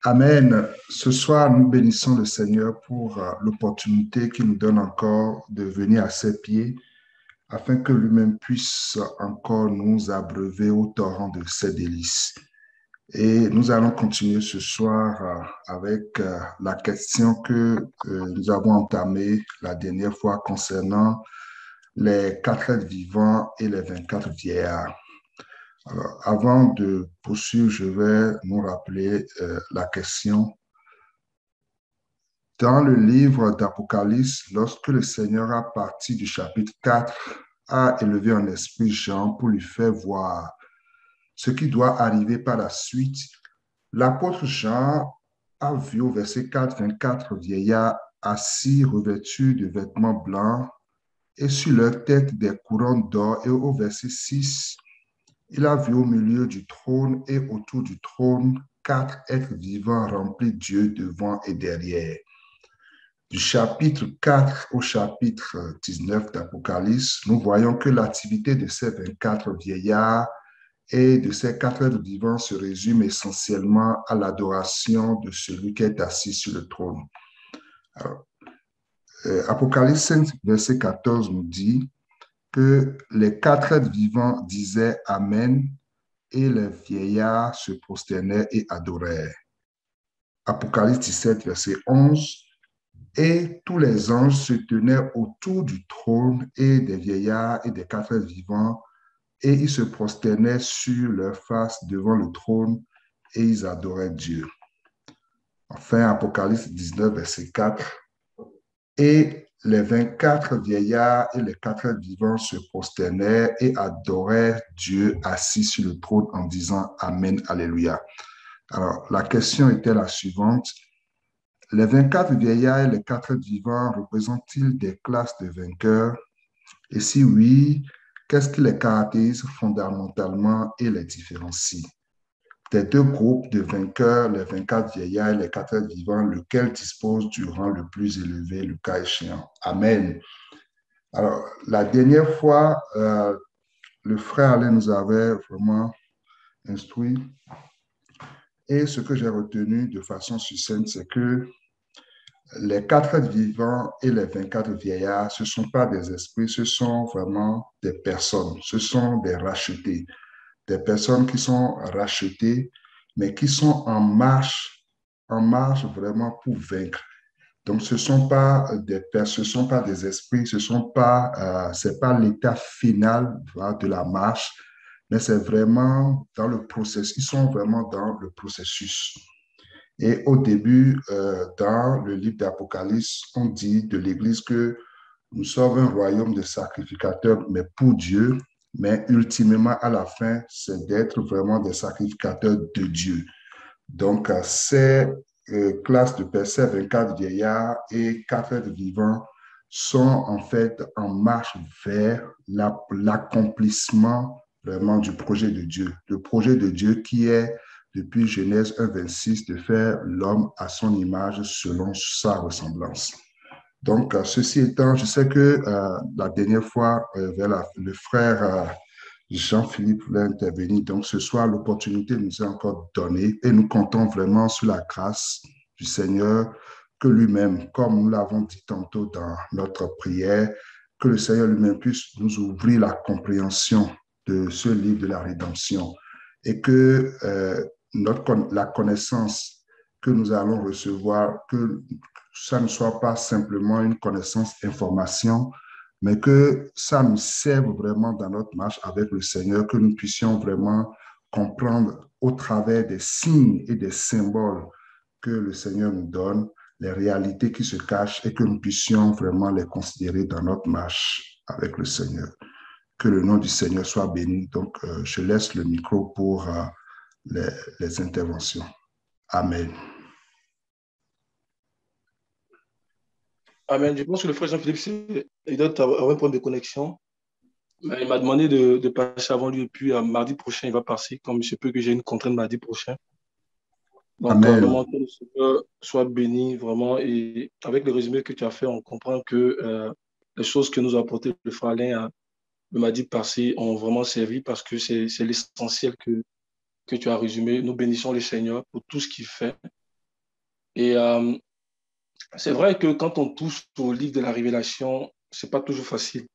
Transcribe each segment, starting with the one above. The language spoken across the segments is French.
Amen. Ce soir, nous bénissons le Seigneur pour l'opportunité qu'il nous donne encore de venir à ses pieds afin que lui-même puisse encore nous abreuver au torrent de ses délices. Et nous allons continuer ce soir avec la question que nous avons entamée la dernière fois concernant les quatre êtres vivants et les 24 vieillards. Alors, avant de poursuivre, je vais nous rappeler la question. Dans le livre d'Apocalypse, lorsque le Seigneur a parti du chapitre 4, a élevé en esprit Jean pour lui faire voir ce qui doit arriver par la suite, l'apôtre Jean a vu au verset 4, 24 vieillards assis revêtus de vêtements blancs et sur leur tête des couronnes d'or. Et au verset 6, il a vu au milieu du trône et autour du trône quatre êtres vivants remplis de Dieu devant et derrière. Du chapitre 4 au chapitre 19 d'Apocalypse, nous voyons que l'activité de ces 24 vieillards et de ces quatre êtres vivants se résume essentiellement à l'adoration de celui qui est assis sur le trône. Alors, Apocalypse 5, verset 14 nous dit que les quatre êtres vivants disaient Amen et les vieillards se prosternaient et adorèrent. Apocalypse 17, verset 11. Et tous les anges se tenaient autour du trône et des vieillards et des quatre êtres vivants, et ils se prosternaient sur leur face devant le trône et ils adoraient Dieu. Enfin, Apocalypse 19, verset 4. Et les 24 vieillards et les quatre êtres vivants se prosternaient et adoraient Dieu assis sur le trône en disant Amen, Alléluia. Alors, la question était la suivante. Les 24 vieillards et les quatre êtres vivants représentent-ils des classes de vainqueurs? Et si oui, qu'est-ce qui les caractérise fondamentalement et les différencie? Des deux groupes de vainqueurs, les 24 vieillards et les quatre êtres vivants, lequel dispose du rang le plus élevé, le cas échéant? Amen. Alors, la dernière fois, le frère Alain nous avait vraiment instruit. Et ce que j'ai retenu de façon succincte, c'est que les quatre êtres vivants et les 24 vieillards, ce ne sont pas des esprits, ce sont vraiment des personnes, ce sont des rachetés, des personnes qui sont rachetées, mais qui sont en marche vraiment pour vaincre. Donc, ce ne sont pas ce sont pas des esprits, c'est pas l'état final de la marche, mais c'est vraiment dans le processus, ils sont vraiment dans le processus. Et au début, dans le livre d'Apocalypse, on dit de l'Église que nous sommes un royaume de sacrificateurs, mais pour Dieu. Mais ultimement, à la fin, c'est d'être vraiment des sacrificateurs de Dieu. Donc, ces classes de personnes, 24 vieillards et 4 êtres vivants, sont en fait en marche vers l'accomplissement vraiment du projet de Dieu. Le projet de Dieu qui est depuis Genèse 1, 26, de faire l'homme à son image selon sa ressemblance. Donc, ceci étant, je sais que la dernière fois, le frère Jean-Philippe voulait intervenir. Donc, ce soir, l'opportunité nous est encore donnée et nous comptons vraiment sur la grâce du Seigneur que lui-même, comme nous l'avons dit tantôt dans notre prière, que le Seigneur lui-même puisse nous ouvrir la compréhension de ce livre de la rédemption et que la connaissance que nous allons recevoir, que ça ne soit pas simplement une connaissance information, mais que ça nous serve vraiment dans notre marche avec le Seigneur, que nous puissions vraiment comprendre au travers des signes et des symboles que le Seigneur nous donne, les réalités qui se cachent et que nous puissions vraiment les considérer dans notre marche avec le Seigneur. Que le nom du Seigneur soit béni. Donc, je laisse le micro pour les interventions. Amen. Amen. Je pense que le frère Jean-Philippe, il doit avoir un problème de connexion. Mais il m'a demandé de passer avant lui et puis mardi prochain, il va passer, comme il se peut que j'ai une contrainte mardi prochain. Donc, Amen. vraiment, que le Seigneur soit béni, vraiment. Et avec le résumé que tu as fait, on comprend que les choses que nous a apportées le frère Alain le mardi passé ont vraiment servi parce que c'est l'essentiel que tu as résumé. Nous bénissons le Seigneur pour tout ce qu'il fait. Et c'est vrai que quand on touche au livre de la Révélation, c'est pas toujours facile.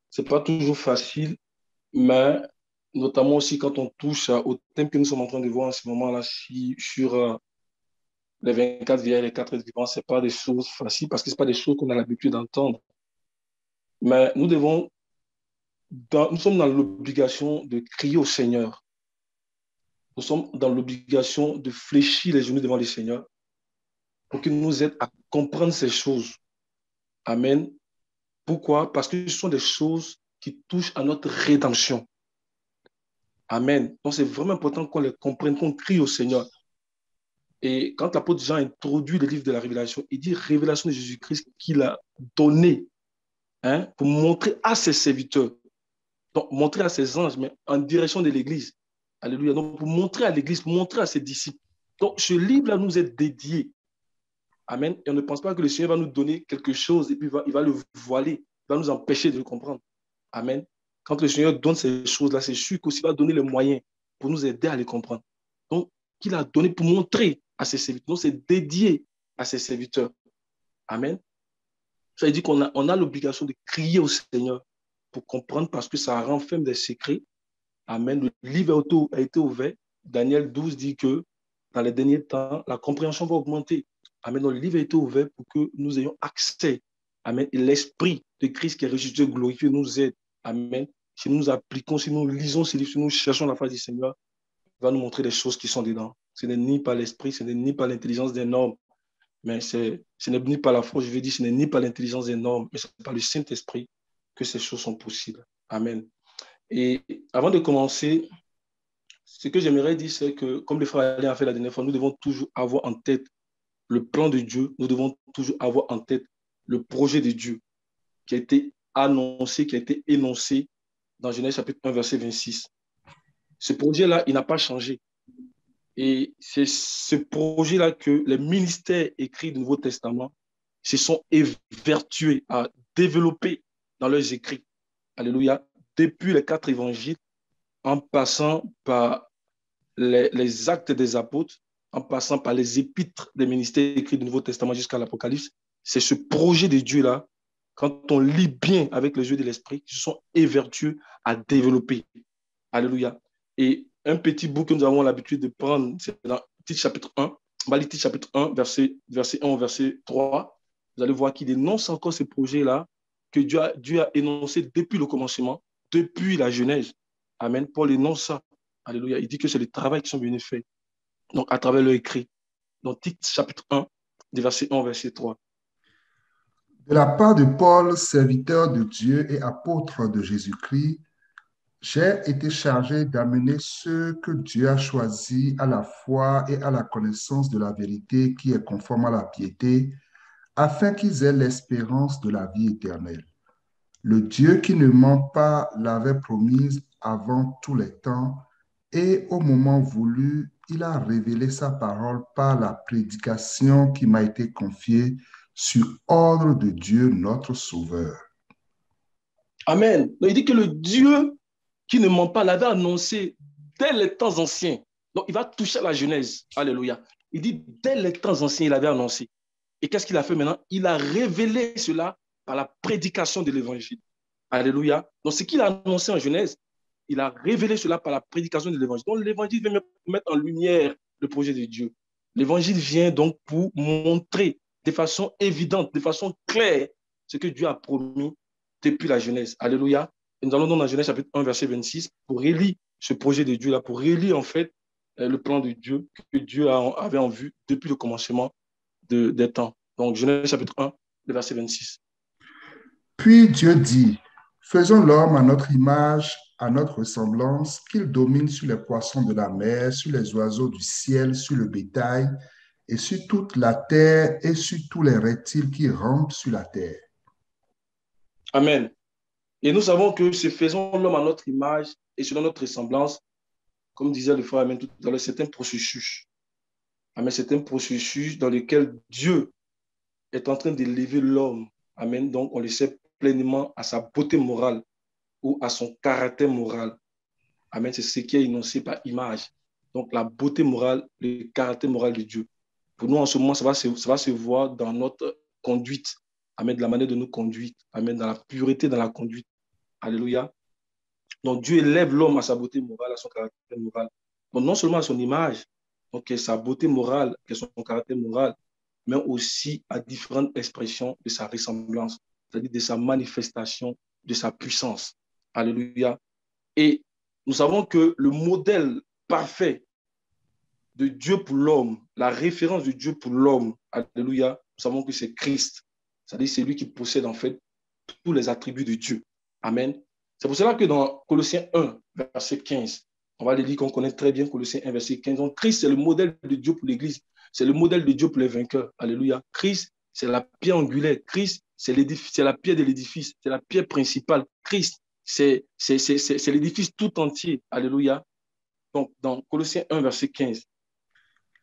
C'est pas toujours facile, mais notamment aussi quand on touche au thème que nous sommes en train de voir en ce moment-là sur les 24 vieillards et les 4 vivants, c'est pas des choses faciles parce que c'est pas des choses qu'on a l'habitude d'entendre. Mais nous sommes dans l'obligation de crier au Seigneur. Nous sommes dans l'obligation de fléchir les genoux devant le Seigneur pour qu'il nous aide à comprendre ces choses. Amen. Pourquoi? Parce que ce sont des choses qui touchent à notre rédemption. Amen. Donc, c'est vraiment important qu'on les comprenne, qu'on crie au Seigneur. Et quand l'apôtre Jean introduit le livre de la Révélation, il dit révélation de Jésus-Christ qu'il a donné pour montrer à ses serviteurs, donc montrer à ses anges, mais en direction de l'Église. Alléluia. Donc, pour montrer à l'Église, pour montrer à ses disciples. Donc, ce livre-là nous est dédié. Amen. Et on ne pense pas que le Seigneur va nous donner quelque chose et puis il va le voiler, il va nous empêcher de le comprendre. Amen. Quand le Seigneur donne ces choses-là, c'est sûr qu'il va donner les moyens pour nous aider à les comprendre. Donc, qu'il a donné pour montrer à ses serviteurs. Donc, c'est dédié à ses serviteurs. Amen. Ça veut dire qu'on a l'obligation de crier au Seigneur pour comprendre parce que ça renferme des secrets. Amen. Le livre a été ouvert. Daniel 12 dit que dans les derniers temps, la compréhension va augmenter. Amen. Donc, le livre a été ouvert pour que nous ayons accès. Amen. Et l'esprit de Christ qui est ressuscité glorifié nous aide. Amen. Si nous appliquons, si nous lisons ce livre, si nous cherchons la face du Seigneur, il va nous montrer les choses qui sont dedans. Ce n'est ni par l'esprit, ce n'est ni par l'intelligence d'un homme, mais ce n'est ni par la force, je veux dire, ce n'est ni par l'intelligence d'un homme, mais c'est par le Saint-Esprit que ces choses sont possibles. Amen. Et avant de commencer, ce que j'aimerais dire, c'est que, comme le frère Alain a fait la dernière fois, nous devons toujours avoir en tête le plan de Dieu, nous devons toujours avoir en tête le projet de Dieu qui a été annoncé, qui a été énoncé dans Genèse chapitre 1, verset 26. Ce projet-là, il n'a pas changé. Et c'est ce projet-là que les ministères écrits du Nouveau Testament se sont évertués à développer dans leurs écrits. Alléluia. Depuis les 4 évangiles, en passant par les actes des apôtres, en passant par les épîtres des ministères écrits du Nouveau Testament jusqu'à l'Apocalypse, c'est ce projet de Dieu-là, quand on lit bien avec les yeux de l'esprit, qui se sont évertués à développer. Alléluia. Et un petit bout que nous avons l'habitude de prendre, c'est dans Tite chapitre 1. On va lire Tite chapitre 1, verset 1 au verset 3. Vous allez voir qu'il dénonce encore ce projet-là que Dieu a énoncé depuis le commencement, depuis la Genèse. Amen. Paul énonce ça. Alléluia. Il dit que c'est le travail qui sont venus faire. Donc, à travers le écrit. Donc, Tite chapitre 1, du verset 1 au verset 3. De la part de Paul, serviteur de Dieu et apôtre de Jésus-Christ, j'ai été chargé d'amener ceux que Dieu a choisis à la foi et à la connaissance de la vérité qui est conforme à la piété, afin qu'ils aient l'espérance de la vie éternelle. Le Dieu qui ne ment pas l'avait promise avant tous les temps, et au moment voulu, il a révélé sa parole par la prédication qui m'a été confiée sur ordre de Dieu notre Sauveur. Amen. Donc, il dit que le Dieu qui ne ment pas l'avait annoncé dès les temps anciens. Donc, il va toucher à la Genèse. Alléluia. Il dit, dès les temps anciens, il avait annoncé. Et qu'est-ce qu'il a fait maintenant? Il a révélé cela par la prédication de l'évangile. Alléluia. Donc, ce qu'il a annoncé en Genèse, il a révélé cela par la prédication de l'évangile. Donc, l'évangile vient mettre en lumière le projet de Dieu. L'évangile vient donc pour montrer de façon évidente, de façon claire, ce que Dieu a promis depuis la Genèse. Alléluia. Et nous allons dans la Genèse chapitre 1, verset 26, pour relire ce projet de Dieu-là, pour relire en fait le plan de Dieu que Dieu avait en vue depuis le commencement des temps. Donc, Genèse chapitre 1, le verset 26. Puis Dieu dit, faisons l'homme à notre image, à notre ressemblance, qu'il domine sur les poissons de la mer, sur les oiseaux du ciel, sur le bétail, et sur toute la terre, et sur tous les reptiles qui rampent sur la terre. Amen. Et nous savons que c'est faisons l'homme à notre image et selon notre ressemblance, comme disait le frère Amen tout à l'heure, c'est un processus. Amen. C'est un processus dans lequel Dieu est en train d'élever l'homme. Amen. Donc, on le sait pleinement à sa beauté morale ou à son caractère moral. Amen. C'est ce qui est énoncé par image. Donc, la beauté morale, le caractère moral de Dieu. Pour nous, en ce moment, ça va se voir dans notre conduite. Amen. De la manière de nous conduire. Amen. Dans la pureté, dans la conduite. Alléluia. Donc, Dieu élève l'homme à sa beauté morale, à son caractère moral. Donc, non seulement à son image, donc sa beauté morale, son caractère moral, mais aussi à différentes expressions de sa ressemblance, c'est-à-dire de sa manifestation, de sa puissance. Alléluia. Et nous savons que le modèle parfait de Dieu pour l'homme, la référence de Dieu pour l'homme, alléluia, nous savons que c'est Christ. C'est-à-dire c'est lui qui possède en fait tous les attributs de Dieu. Amen. C'est pour cela que dans Colossiens 1, verset 15, on va le lire qu'on connaît très bien, Colossiens 1, verset 15. Donc Christ, c'est le modèle de Dieu pour l'Église. C'est le modèle de Dieu pour les vainqueurs. Alléluia. Christ, c'est la pierre angulaire. Christ, c'est la pierre de l'édifice. C'est la pierre principale. Christ, c'est l'édifice tout entier. Alléluia. Donc, dans Colossiens 1, verset 15.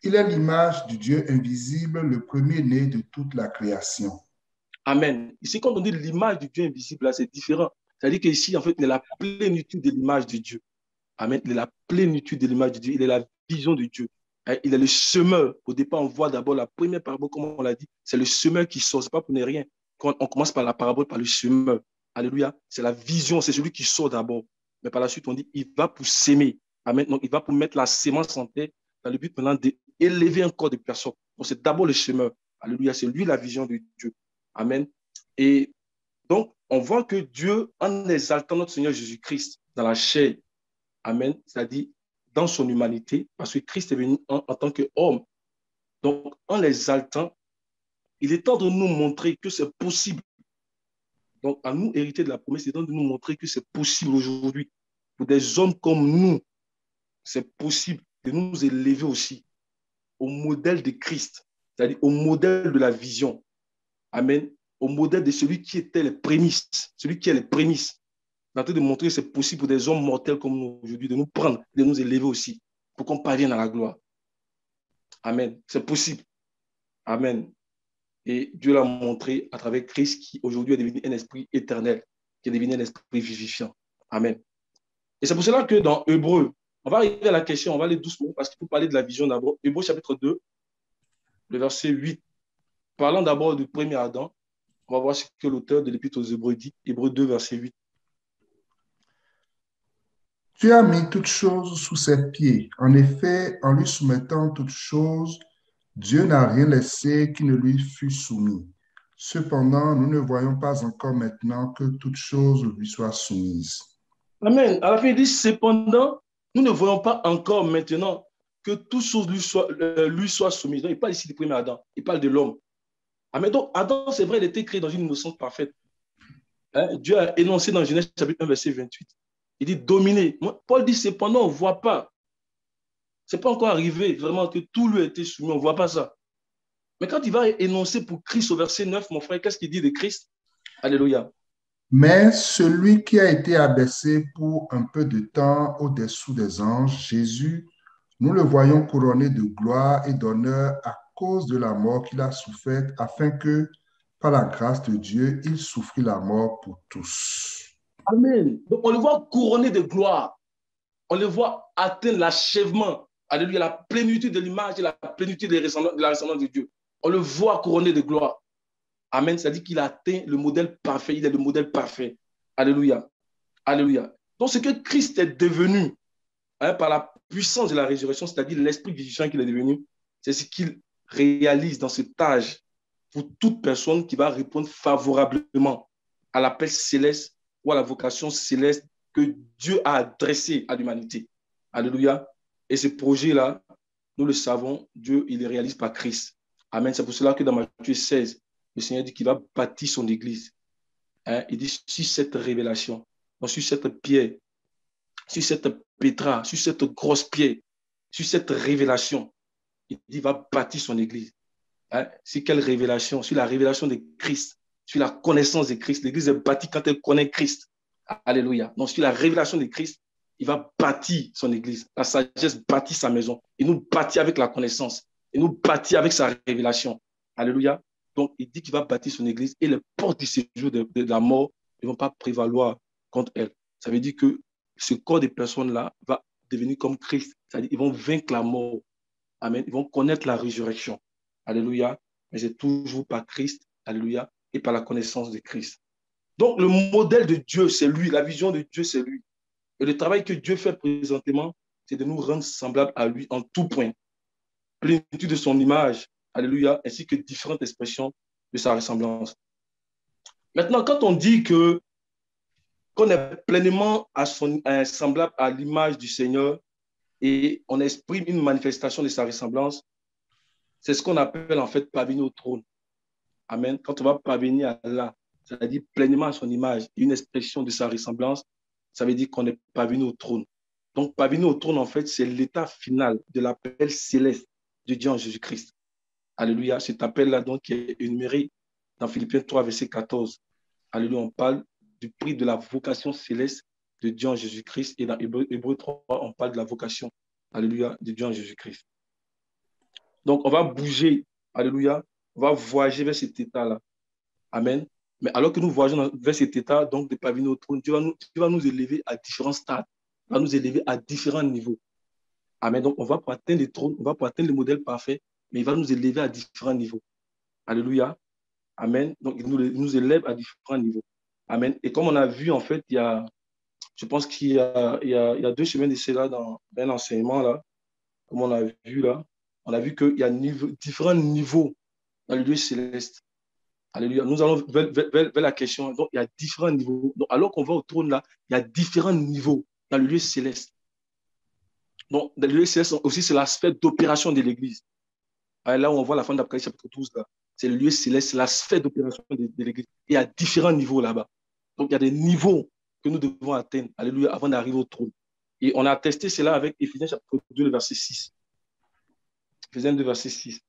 Il est l'image du Dieu invisible, le premier-né de toute la création. Amen. Ici, quand on dit l'image du Dieu invisible, là, c'est différent. C'est-à-dire qu'ici, en fait, il est la plénitude de l'image de Dieu. Amen. Il est la plénitude de l'image de Dieu. Il est la vision de Dieu. Il est le semeur. Au départ, on voit d'abord la première parabole, comme on l'a dit, c'est le semeur qui sort. Ce n'est pas pour ne rien. Quand on commence par la parabole, par le semeur. Alléluia. C'est la vision, c'est celui qui sort d'abord. Mais par la suite, on dit, il va pour s'aimer. Amen. Donc, il va pour mettre la sémence en terre dans le but maintenant d'élever un corps de personnes. Donc, c'est d'abord le semeur. Alléluia. C'est lui la vision de Dieu. Amen. Et donc, on voit que Dieu, en exaltant notre Seigneur Jésus-Christ dans la chair, amen, c'est-à-dire dans son humanité, parce que Christ est venu en tant qu'homme. Donc, en l'exaltant, il est temps de nous montrer que c'est possible. Donc, à nous, hériter de la promesse, il est temps de nous montrer que c'est possible aujourd'hui. Pour des hommes comme nous, c'est possible de nous élever aussi au modèle de Christ, c'est-à-dire au modèle de la vision. Amen. Au modèle de celui qui était les prémices, celui qui est les prémices. En train de montrer que c'est possible pour des hommes mortels comme nous aujourd'hui de nous prendre, de nous élever aussi, pour qu'on parvienne à la gloire. Amen. C'est possible. Amen. Et Dieu l'a montré à travers Christ qui aujourd'hui est devenu un esprit éternel, qui est devenu un esprit vivifiant. Amen. Et c'est pour cela que dans Hébreu, on va arriver à la question, on va aller doucement parce qu'il faut parler de la vision d'abord. Hébreu chapitre 2, le verset 8. Parlons d'abord du premier Adam. On va voir ce que l'auteur de l'Épître aux Hébreux dit. Hébreu 2, verset 8. Tu as mis toutes choses sous ses pieds. En effet, en lui soumettant toutes choses, Dieu n'a rien laissé qui ne lui fût soumis. Cependant, nous ne voyons pas encore maintenant que toutes choses lui soient soumises. Amen. À la fin, il dit, cependant, nous ne voyons pas encore maintenant que toutes choses lui soient soumises. Donc, il parle ici du premier Adam. Il parle de l'homme. Amen. Donc, Adam, c'est vrai, il était créé dans une innocence parfaite. Hein? Dieu a énoncé dans Genèse chapitre 1, verset 28. Il dit dominer. Paul dit cependant, on ne voit pas. Ce n'est pas encore arrivé vraiment que tout lui a été soumis. On ne voit pas ça. Mais quand il va énoncer pour Christ au verset 9, mon frère, qu'est-ce qu'il dit de Christ? Alléluia. Mais celui qui a été abaissé pour un peu de temps au-dessous des anges, Jésus, nous le voyons couronné de gloire et d'honneur à cause de la mort qu'il a soufferte, afin que, par la grâce de Dieu, il souffrit la mort pour tous. Amen. Donc, on le voit couronné de gloire. On le voit atteindre l'achèvement. Alléluia, la plénitude de l'image et la plénitude de la ressemblance de Dieu. On le voit couronné de gloire. Amen. C'est-à-dire qu'il a atteint le modèle parfait. Il est le modèle parfait. Alléluia. Alléluia. Donc, ce que Christ est devenu par la puissance de la résurrection, c'est-à-dire l'esprit vivifiant qu'il est devenu, c'est ce qu'il réalise dans cet âge pour toute personne qui va répondre favorablement à l'appel céleste ou à la vocation céleste que Dieu a adressée à l'humanité. Alléluia. Et ce projet-là, nous le savons, Dieu, il le réalise par Christ. Amen. C'est pour cela que dans Matthieu 16, le Seigneur dit qu'il va bâtir son église. Hein? Il dit sur cette révélation, donc sur cette pierre, sur cette pétra, sur cette grosse pierre, sur cette révélation, il dit qu'il va bâtir son église. Hein? Sur quelle révélation? Sur la révélation de Christ, sur la connaissance de Christ. L'église est bâtie quand elle connaît Christ. Alléluia. Donc, sur la révélation de Christ, il va bâtir son église. La sagesse bâtit sa maison. Il nous bâtit avec la connaissance. Il nous bâtit avec sa révélation. Alléluia. Donc, il dit qu'il va bâtir son église et les portes du séjour de la mort ne vont pas prévaloir contre elle. Ça veut dire que ce corps de personnes-là va devenir comme Christ. C'est-à-dire qu'ils vont vaincre la mort. Amen. Ils vont connaître la résurrection. Alléluia. Mais c'est toujours par Christ. Alléluia. Et par la connaissance de Christ. Donc, le modèle de Dieu, c'est lui. La vision de Dieu, c'est lui. Et le travail que Dieu fait présentement, c'est de nous rendre semblables à lui en tout point. Plénitude de son image. Alléluia. Ainsi que différentes expressions de sa ressemblance. Maintenant, quand on dit qu'on est pleinement semblable à l'image du Seigneur et on exprime une manifestation de sa ressemblance, c'est ce qu'on appelle en fait parvenir au trône. Amen. Quand on va parvenir à Allah, c'est-à-dire pleinement à son image, une expression de sa ressemblance, ça veut dire qu'on est parvenu au trône. Donc, parvenir au trône, en fait, c'est l'état final de l'appel céleste de Dieu en Jésus-Christ. Alléluia. Cet appel-là, donc, qui est énuméré dans Philippiens 3, verset 14. Alléluia. On parle du prix de la vocation céleste de Dieu en Jésus-Christ. Et dans Hébreux 3, on parle de la vocation, alléluia, de Dieu en Jésus-Christ. Donc, on va bouger, alléluia, on va voyager vers cet état-là. Amen. Mais alors que nous voyageons vers cet état, donc de parvenir au trône, Dieu va nous élever à différents stades, va nous élever à différents niveaux. Amen. Donc, on va pour atteindre le trône, on va pour atteindre le modèle parfait, mais il va nous élever à différents niveaux. Alléluia. Amen. Donc, il nous élève à différents niveaux. Amen. Et comme on a vu, en fait, je pense qu'il y a 2 semaines de cela dans un enseignement, là, comme on a vu là, on a vu qu'il y a différents niveaux dans le lieu céleste. Alléluia. Nous allons vers la question. Donc, il y a différents niveaux. Donc, alors qu'on va au trône là, il y a différents niveaux dans le lieu céleste. Donc, dans le lieu céleste aussi, c'est l'aspect d'opération de l'Église. Là où on voit la fin d'Apocalypse chapitre 12, là, c'est le lieu céleste, c'est l'aspect d'opération de l'Église. Il y a différents niveaux là-bas. Donc, il y a des niveaux que nous devons atteindre, alléluia, avant d'arriver au trône. Et on a testé cela avec Éphésiens chapitre 2, le verset 6. Éphésiens 2, verset 6.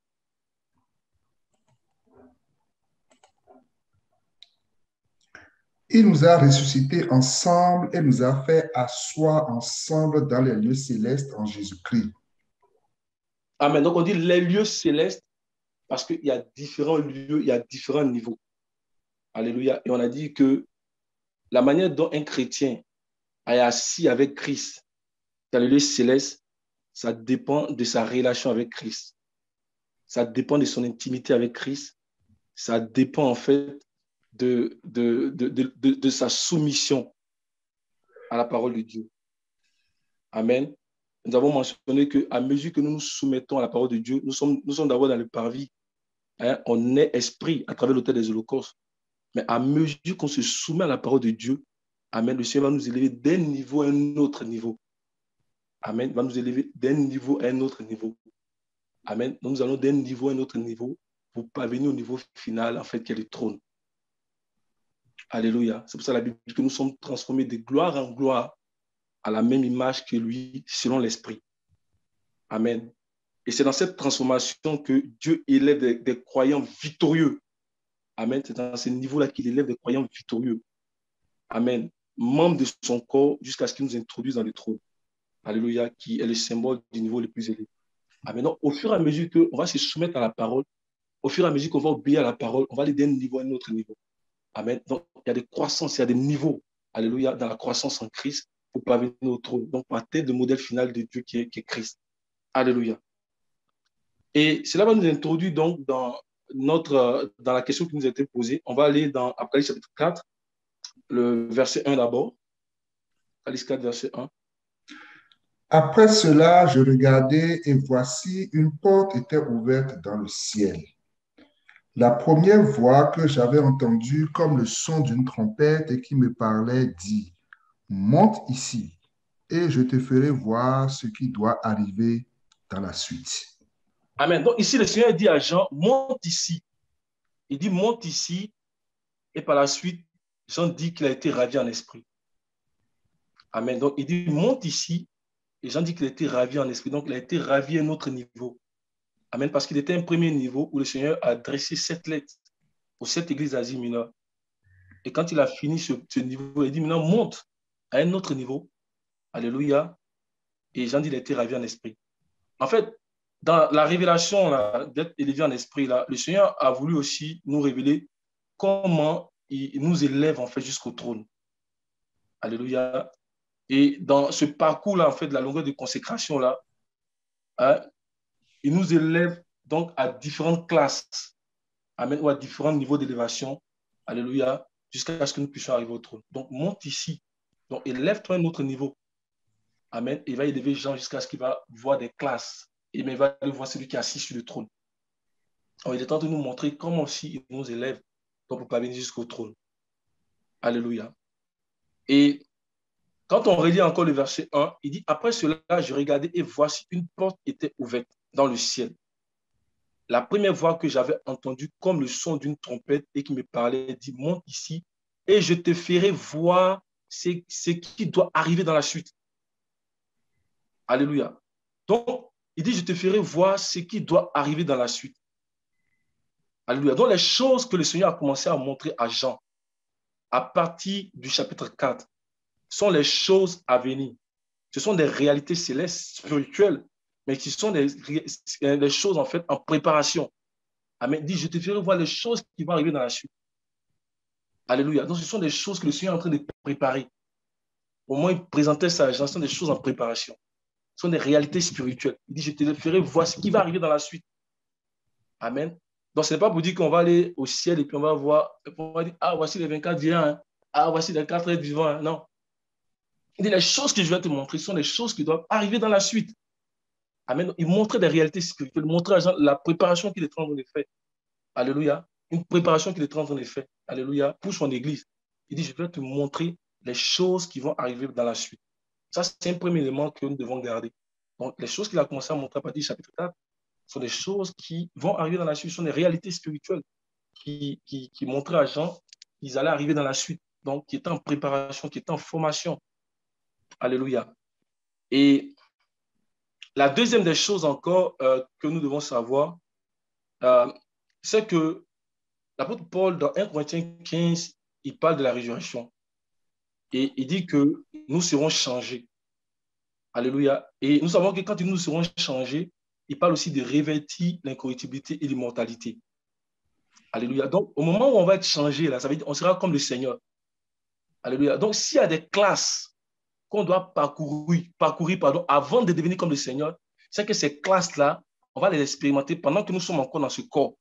Il nous a ressuscités ensemble et nous a fait asseoir ensemble dans les lieux célestes en Jésus-Christ. Amen. Donc, on dit les lieux célestes parce qu'il y a différents lieux, il y a différents niveaux. Alléluia. Et on a dit que la manière dont un chrétien est assis avec Christ dans les lieux célestes, ça dépend de sa relation avec Christ. Ça dépend de son intimité avec Christ. Ça dépend en fait de sa soumission à la parole de Dieu. Amen. Nous avons mentionné qu'à mesure que nous nous soumettons à la parole de Dieu, nous sommes d'abord dans le parvis. On est esprit à travers l'autel des holocaustes. Mais à mesure qu'on se soumet à la parole de Dieu, Amen, le Seigneur va nous élever d'un niveau à un autre niveau. Amen. Va nous élever d'un niveau à un autre niveau. Amen. Donc, nous allons d'un niveau à un autre niveau pour parvenir au niveau final, en fait, qui est le trône. Alléluia. C'est pour ça la Bible dit que nous sommes transformés de gloire en gloire à la même image que lui, selon l'Esprit. Amen. Et c'est dans cette transformation que Dieu élève des croyants victorieux. Amen. C'est dans ce niveau-là qu'il élève des croyants victorieux. Amen. Membres de son corps jusqu'à ce qu'il nous introduise dans le trône. Alléluia, qui est le symbole du niveau le plus élevé. Amen. Donc, au fur et à mesure qu'on va se soumettre à la parole, au fur et à mesure qu'on va obéir à la parole, on va aller d'un niveau à un autre niveau. Amen. Donc, il y a des croissances, il y a des niveaux. Alléluia, dans la croissance en Christ pour parvenir au trône. Donc, pour atteindre le modèle final de Dieu qui est Christ. Alléluia. Et cela va nous introduire donc dans la question qui nous a été posée. On va aller dans Apocalypse chapitre 4, le verset 1 d'abord. Apocalypse 4, verset 1. Après cela, je regardais et voici une porte était ouverte dans le ciel. La première voix que j'avais entendue comme le son d'une trompette et qui me parlait dit, monte ici et je te ferai voir ce qui doit arriver dans la suite. Amen. Donc ici, le Seigneur dit à Jean, monte ici. Il dit, monte ici. Et par la suite, Jean dit qu'il a été ravi en esprit. Amen. Donc il dit, monte ici. Et Jean dit qu'il a été ravi en esprit. Donc il a été ravi à un autre niveau. Amen. Parce qu'il était un premier niveau où le Seigneur a adressé 7 lettres aux 7 églises d'Asie mineure. Et quand il a fini ce niveau, il dit, maintenant monte à un autre niveau. Alléluia. Et Jean dit qu'il a été ravi en esprit. En fait, dans la révélation d'être élevé en esprit, là, le Seigneur a voulu aussi nous révéler comment il nous élève en fait jusqu'au trône. Alléluia. Et dans ce parcours-là, en fait, de la longueur de consécration, là, hein, il nous élève donc à différentes classes, amen, ou à différents niveaux d'élévation, alléluia, jusqu'à ce que nous puissions arriver au trône. Donc, monte ici. Donc, élève-toi à un autre niveau. Amen. Il va élever Jean jusqu'à ce qu'il va voir des classes. Et mais il va aller voir celui qui est assis sur le trône. Alors, il est en train de nous montrer comment aussi il nous élève pour parvenir jusqu'au trône. Alléluia. Et quand on relit encore le verset 1, il dit, après cela, je regardais et voici une porte était ouverte dans le ciel. La première voix que j'avais entendue comme le son d'une trompette et qui me parlait, dit, monte ici et je te ferai voir ce qui doit arriver dans la suite. Alléluia. Donc, il dit, je te ferai voir ce qui doit arriver dans la suite. Alléluia. Donc, les choses que le Seigneur a commencé à montrer à Jean à partir du chapitre 4 sont les choses à venir. Ce sont des réalités célestes, spirituelles, mais qui sont des choses en fait en préparation. Amen. Il dit, je te ferai voir les choses qui vont arriver dans la suite. Alléluia. Donc, ce sont des choses que le Seigneur est en train de préparer. Au moins, il présentait ça, ce sont des choses en préparation. Ce sont des réalités spirituelles. Il dit, je te ferai voir ce qui va arriver dans la suite. Amen. Donc, ce n'est pas pour dire qu'on va aller au ciel et puis on va voir, on va dire, ah, voici les 24 vivants, hein. Ah, voici les 4 êtres vivants. Hein. Non. Il dit, les choses que je vais te montrer sont des choses qui doivent arriver dans la suite. Amen. Il montrait des réalités spirituelles, il montrait la préparation qu'il est en train de faire. Alléluia. Une préparation qu'il est en train de faire. Alléluia. Pour son église. Il dit, je vais te montrer les choses qui vont arriver dans la suite. Ça, c'est un premier élément que nous devons garder. Donc, les choses qu'il a commencé à montrer à partir du chapitre 4 sont des choses qui vont arriver dans la suite, sont des réalités spirituelles qui montraient à Jean qu'ils allaient arriver dans la suite. Donc, qui étaient en préparation, qui étaient en formation. Alléluia. Et la deuxième des choses encore que nous devons savoir, c'est que l'apôtre Paul, dans 1 Corinthiens 15, il parle de la résurrection. Et il dit que nous serons changés. Alléluia. Et nous savons que quand nous serons changés, il parle aussi de revêtir l'incorruptibilité et l'immortalité. Alléluia. Donc, au moment où on va être changé, là, ça veut dire qu'on sera comme le Seigneur. Alléluia. Donc, s'il y a des classes qu'on doit parcourir avant de devenir comme le Seigneur, c'est que ces classes-là, on va les expérimenter pendant que nous sommes encore dans ce corps,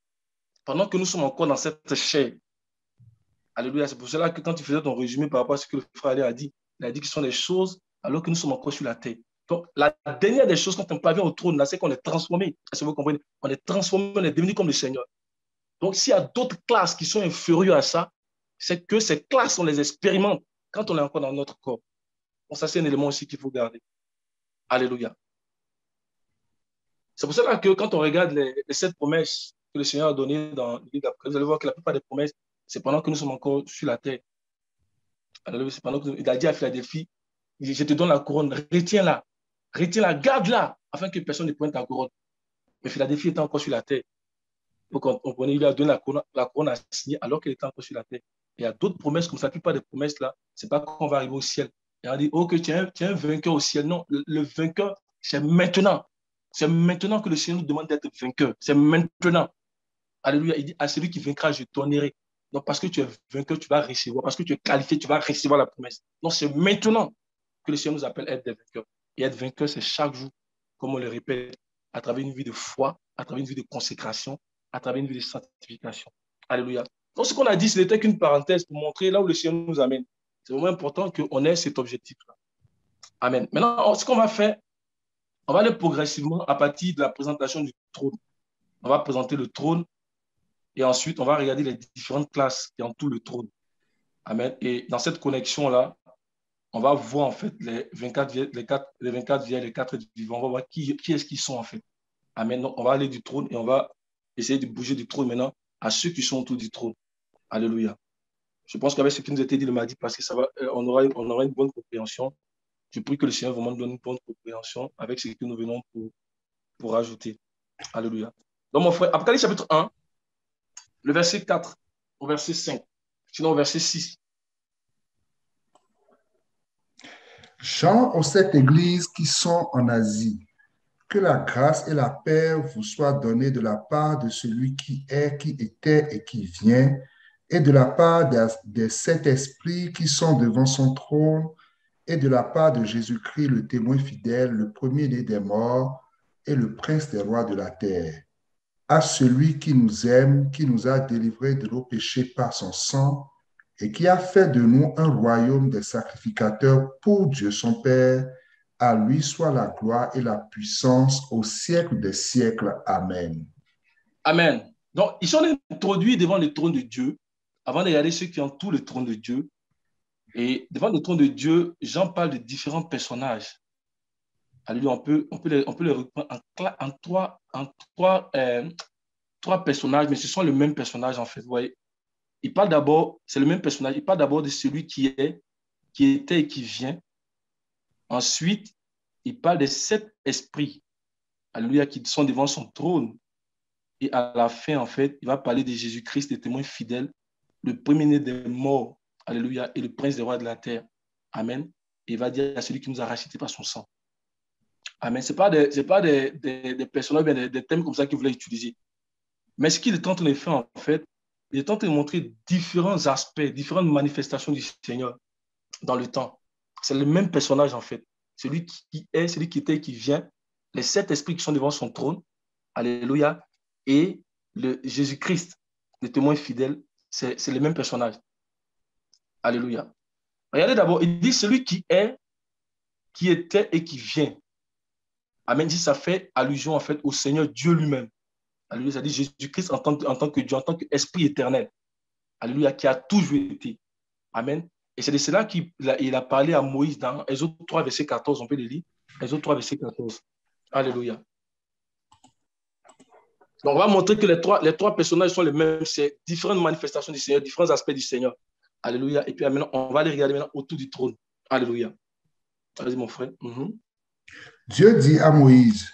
pendant que nous sommes encore dans cette chair. Alléluia. C'est pour cela que quand tu faisais ton résumé par rapport à ce que le frère a dit, il a dit que ce sont des choses alors que nous sommes encore sur la terre. Donc, la dernière des choses, quand on parvient au trône, là, c'est qu'on est transformé. Est-ce que vous comprenez? On est transformé, on est devenu comme le Seigneur. Donc, s'il y a d'autres classes qui sont inférieures à ça, c'est que ces classes, on les expérimente quand on est encore dans notre corps. Donc, ça, c'est un élément aussi qu'il faut garder. Alléluia. C'est pour cela que quand on regarde les 7 promesses que le Seigneur a données dans le livre d'Apocalypse, vous allez voir que la plupart des promesses, c'est pendant que nous sommes encore sur la terre. Alléluia. C'est pendant qu'il a dit à Philadelphie, je te donne la couronne, retiens-la, garde-la, afin que personne ne prenne ta couronne. Mais Philadelphie était encore sur la terre. Donc, il lui a donné la couronne à signer alors qu'elle était encore sur la terre. Il y a d'autres promesses comme ça, la plupart des promesses là, c'est pas qu'on va arriver au ciel. Et on dit, oh, que tu es un vainqueur au ciel. Non, le vainqueur, c'est maintenant. C'est maintenant que le Seigneur nous demande d'être vainqueur. C'est maintenant. Alléluia. Il dit, à celui qui vaincra, je t'honorerai. Donc, parce que tu es vainqueur, tu vas recevoir. Parce que tu es qualifié, tu vas recevoir la promesse. Donc, c'est maintenant que le Seigneur nous appelle à être des vainqueurs. Et être vainqueur, c'est chaque jour, comme on le répète, à travers une vie de foi, à travers une vie de consécration, à travers une vie de sanctification. Alléluia. Donc, ce qu'on a dit, ce n'était qu'une parenthèse pour montrer là où le Seigneur nous amène. C'est vraiment important qu'on ait cet objectif-là. Amen. Maintenant, ce qu'on va faire, on va aller progressivement à partir de la présentation du trône. On va présenter le trône et ensuite, on va regarder les différentes classes qui entourent le trône. Amen. Et dans cette connexion-là, on va voir en fait les 24 vieilles, les 4 vivants. On va voir qui est-ce qu'ils sont en fait. Amen. Donc, on va aller du trône et on va essayer de bouger du trône maintenant à ceux qui sont autour du trône. Alléluia. Je pense qu'avec ce qui nous a été dit le mardi, parce que on aura une bonne compréhension. Je prie que le Seigneur vraiment donne une bonne compréhension avec ce que nous venons pour ajouter. Alléluia. Donc, mon frère, Apocalypse chapitre 1, le verset 4 au verset 5, sinon au verset 6. Jean aux 7 églises qui sont en Asie, que la grâce et la paix vous soient données de la part de celui qui est, qui était et qui vient, et de la part des 7 esprits qui sont devant son trône, et de la part de Jésus-Christ, le témoin fidèle, le premier-né des morts et le prince des rois de la terre. à celui qui nous aime, qui nous a délivrés de nos péchés par son sang et qui a fait de nous un royaume des sacrificateurs pour Dieu son Père. À lui soit la gloire et la puissance au siècle des siècles. Amen. Amen. Donc, ils sont introduits devant le trône de Dieu avant de regarder ceux qui entourent le trône de Dieu. Et devant le trône de Dieu, Jean parle de différents personnages. Alléluia, on peut les reprendre trois personnages, mais ce sont les mêmes personnages en fait. Vous voyez, il parle d'abord, c'est le même personnage, il parle d'abord de celui qui est, qui était et qui vient. Ensuite, il parle des 7 esprits, alléluia, qui sont devant son trône. Et à la fin, en fait, il va parler de Jésus-Christ, le témoin fidèle, le premier-né des morts, alléluia, et le prince des rois de la terre. Amen. Et il va dire à celui qui nous a rachetés par son sang. Amen. Ce n'est pas des personnages, bien des thèmes comme ça qu'il voulait utiliser. Mais ce qu'il est en train de faire, en fait, il est en train de montrer différents aspects, différentes manifestations du Seigneur dans le temps. C'est le même personnage, en fait. Celui qui est, celui qui était et qui vient, les 7 esprits qui sont devant son trône, alléluia, et le Jésus-Christ, le témoin fidèle, c'est le même personnage. Alléluia. Regardez d'abord, il dit celui qui est, qui était et qui vient. Amen. Il dit ça fait allusion en fait au Seigneur Dieu lui-même. Alléluia. Ça dit Jésus-Christ en tant que Dieu, en tant qu'Esprit éternel. Alléluia, qui a toujours été. Amen. Et c'est de cela qu'il a parlé à Moïse dans Exode 3, verset 14. On peut le lire. Exode 3, verset 14. Alléluia. Donc, on va montrer que les trois personnages sont les mêmes. C'est différentes manifestations du Seigneur, différents aspects du Seigneur. Alléluia. Et puis maintenant, on va les regarder maintenant autour du trône. Alléluia. Vas-y, mon frère. Dieu dit à Moïse,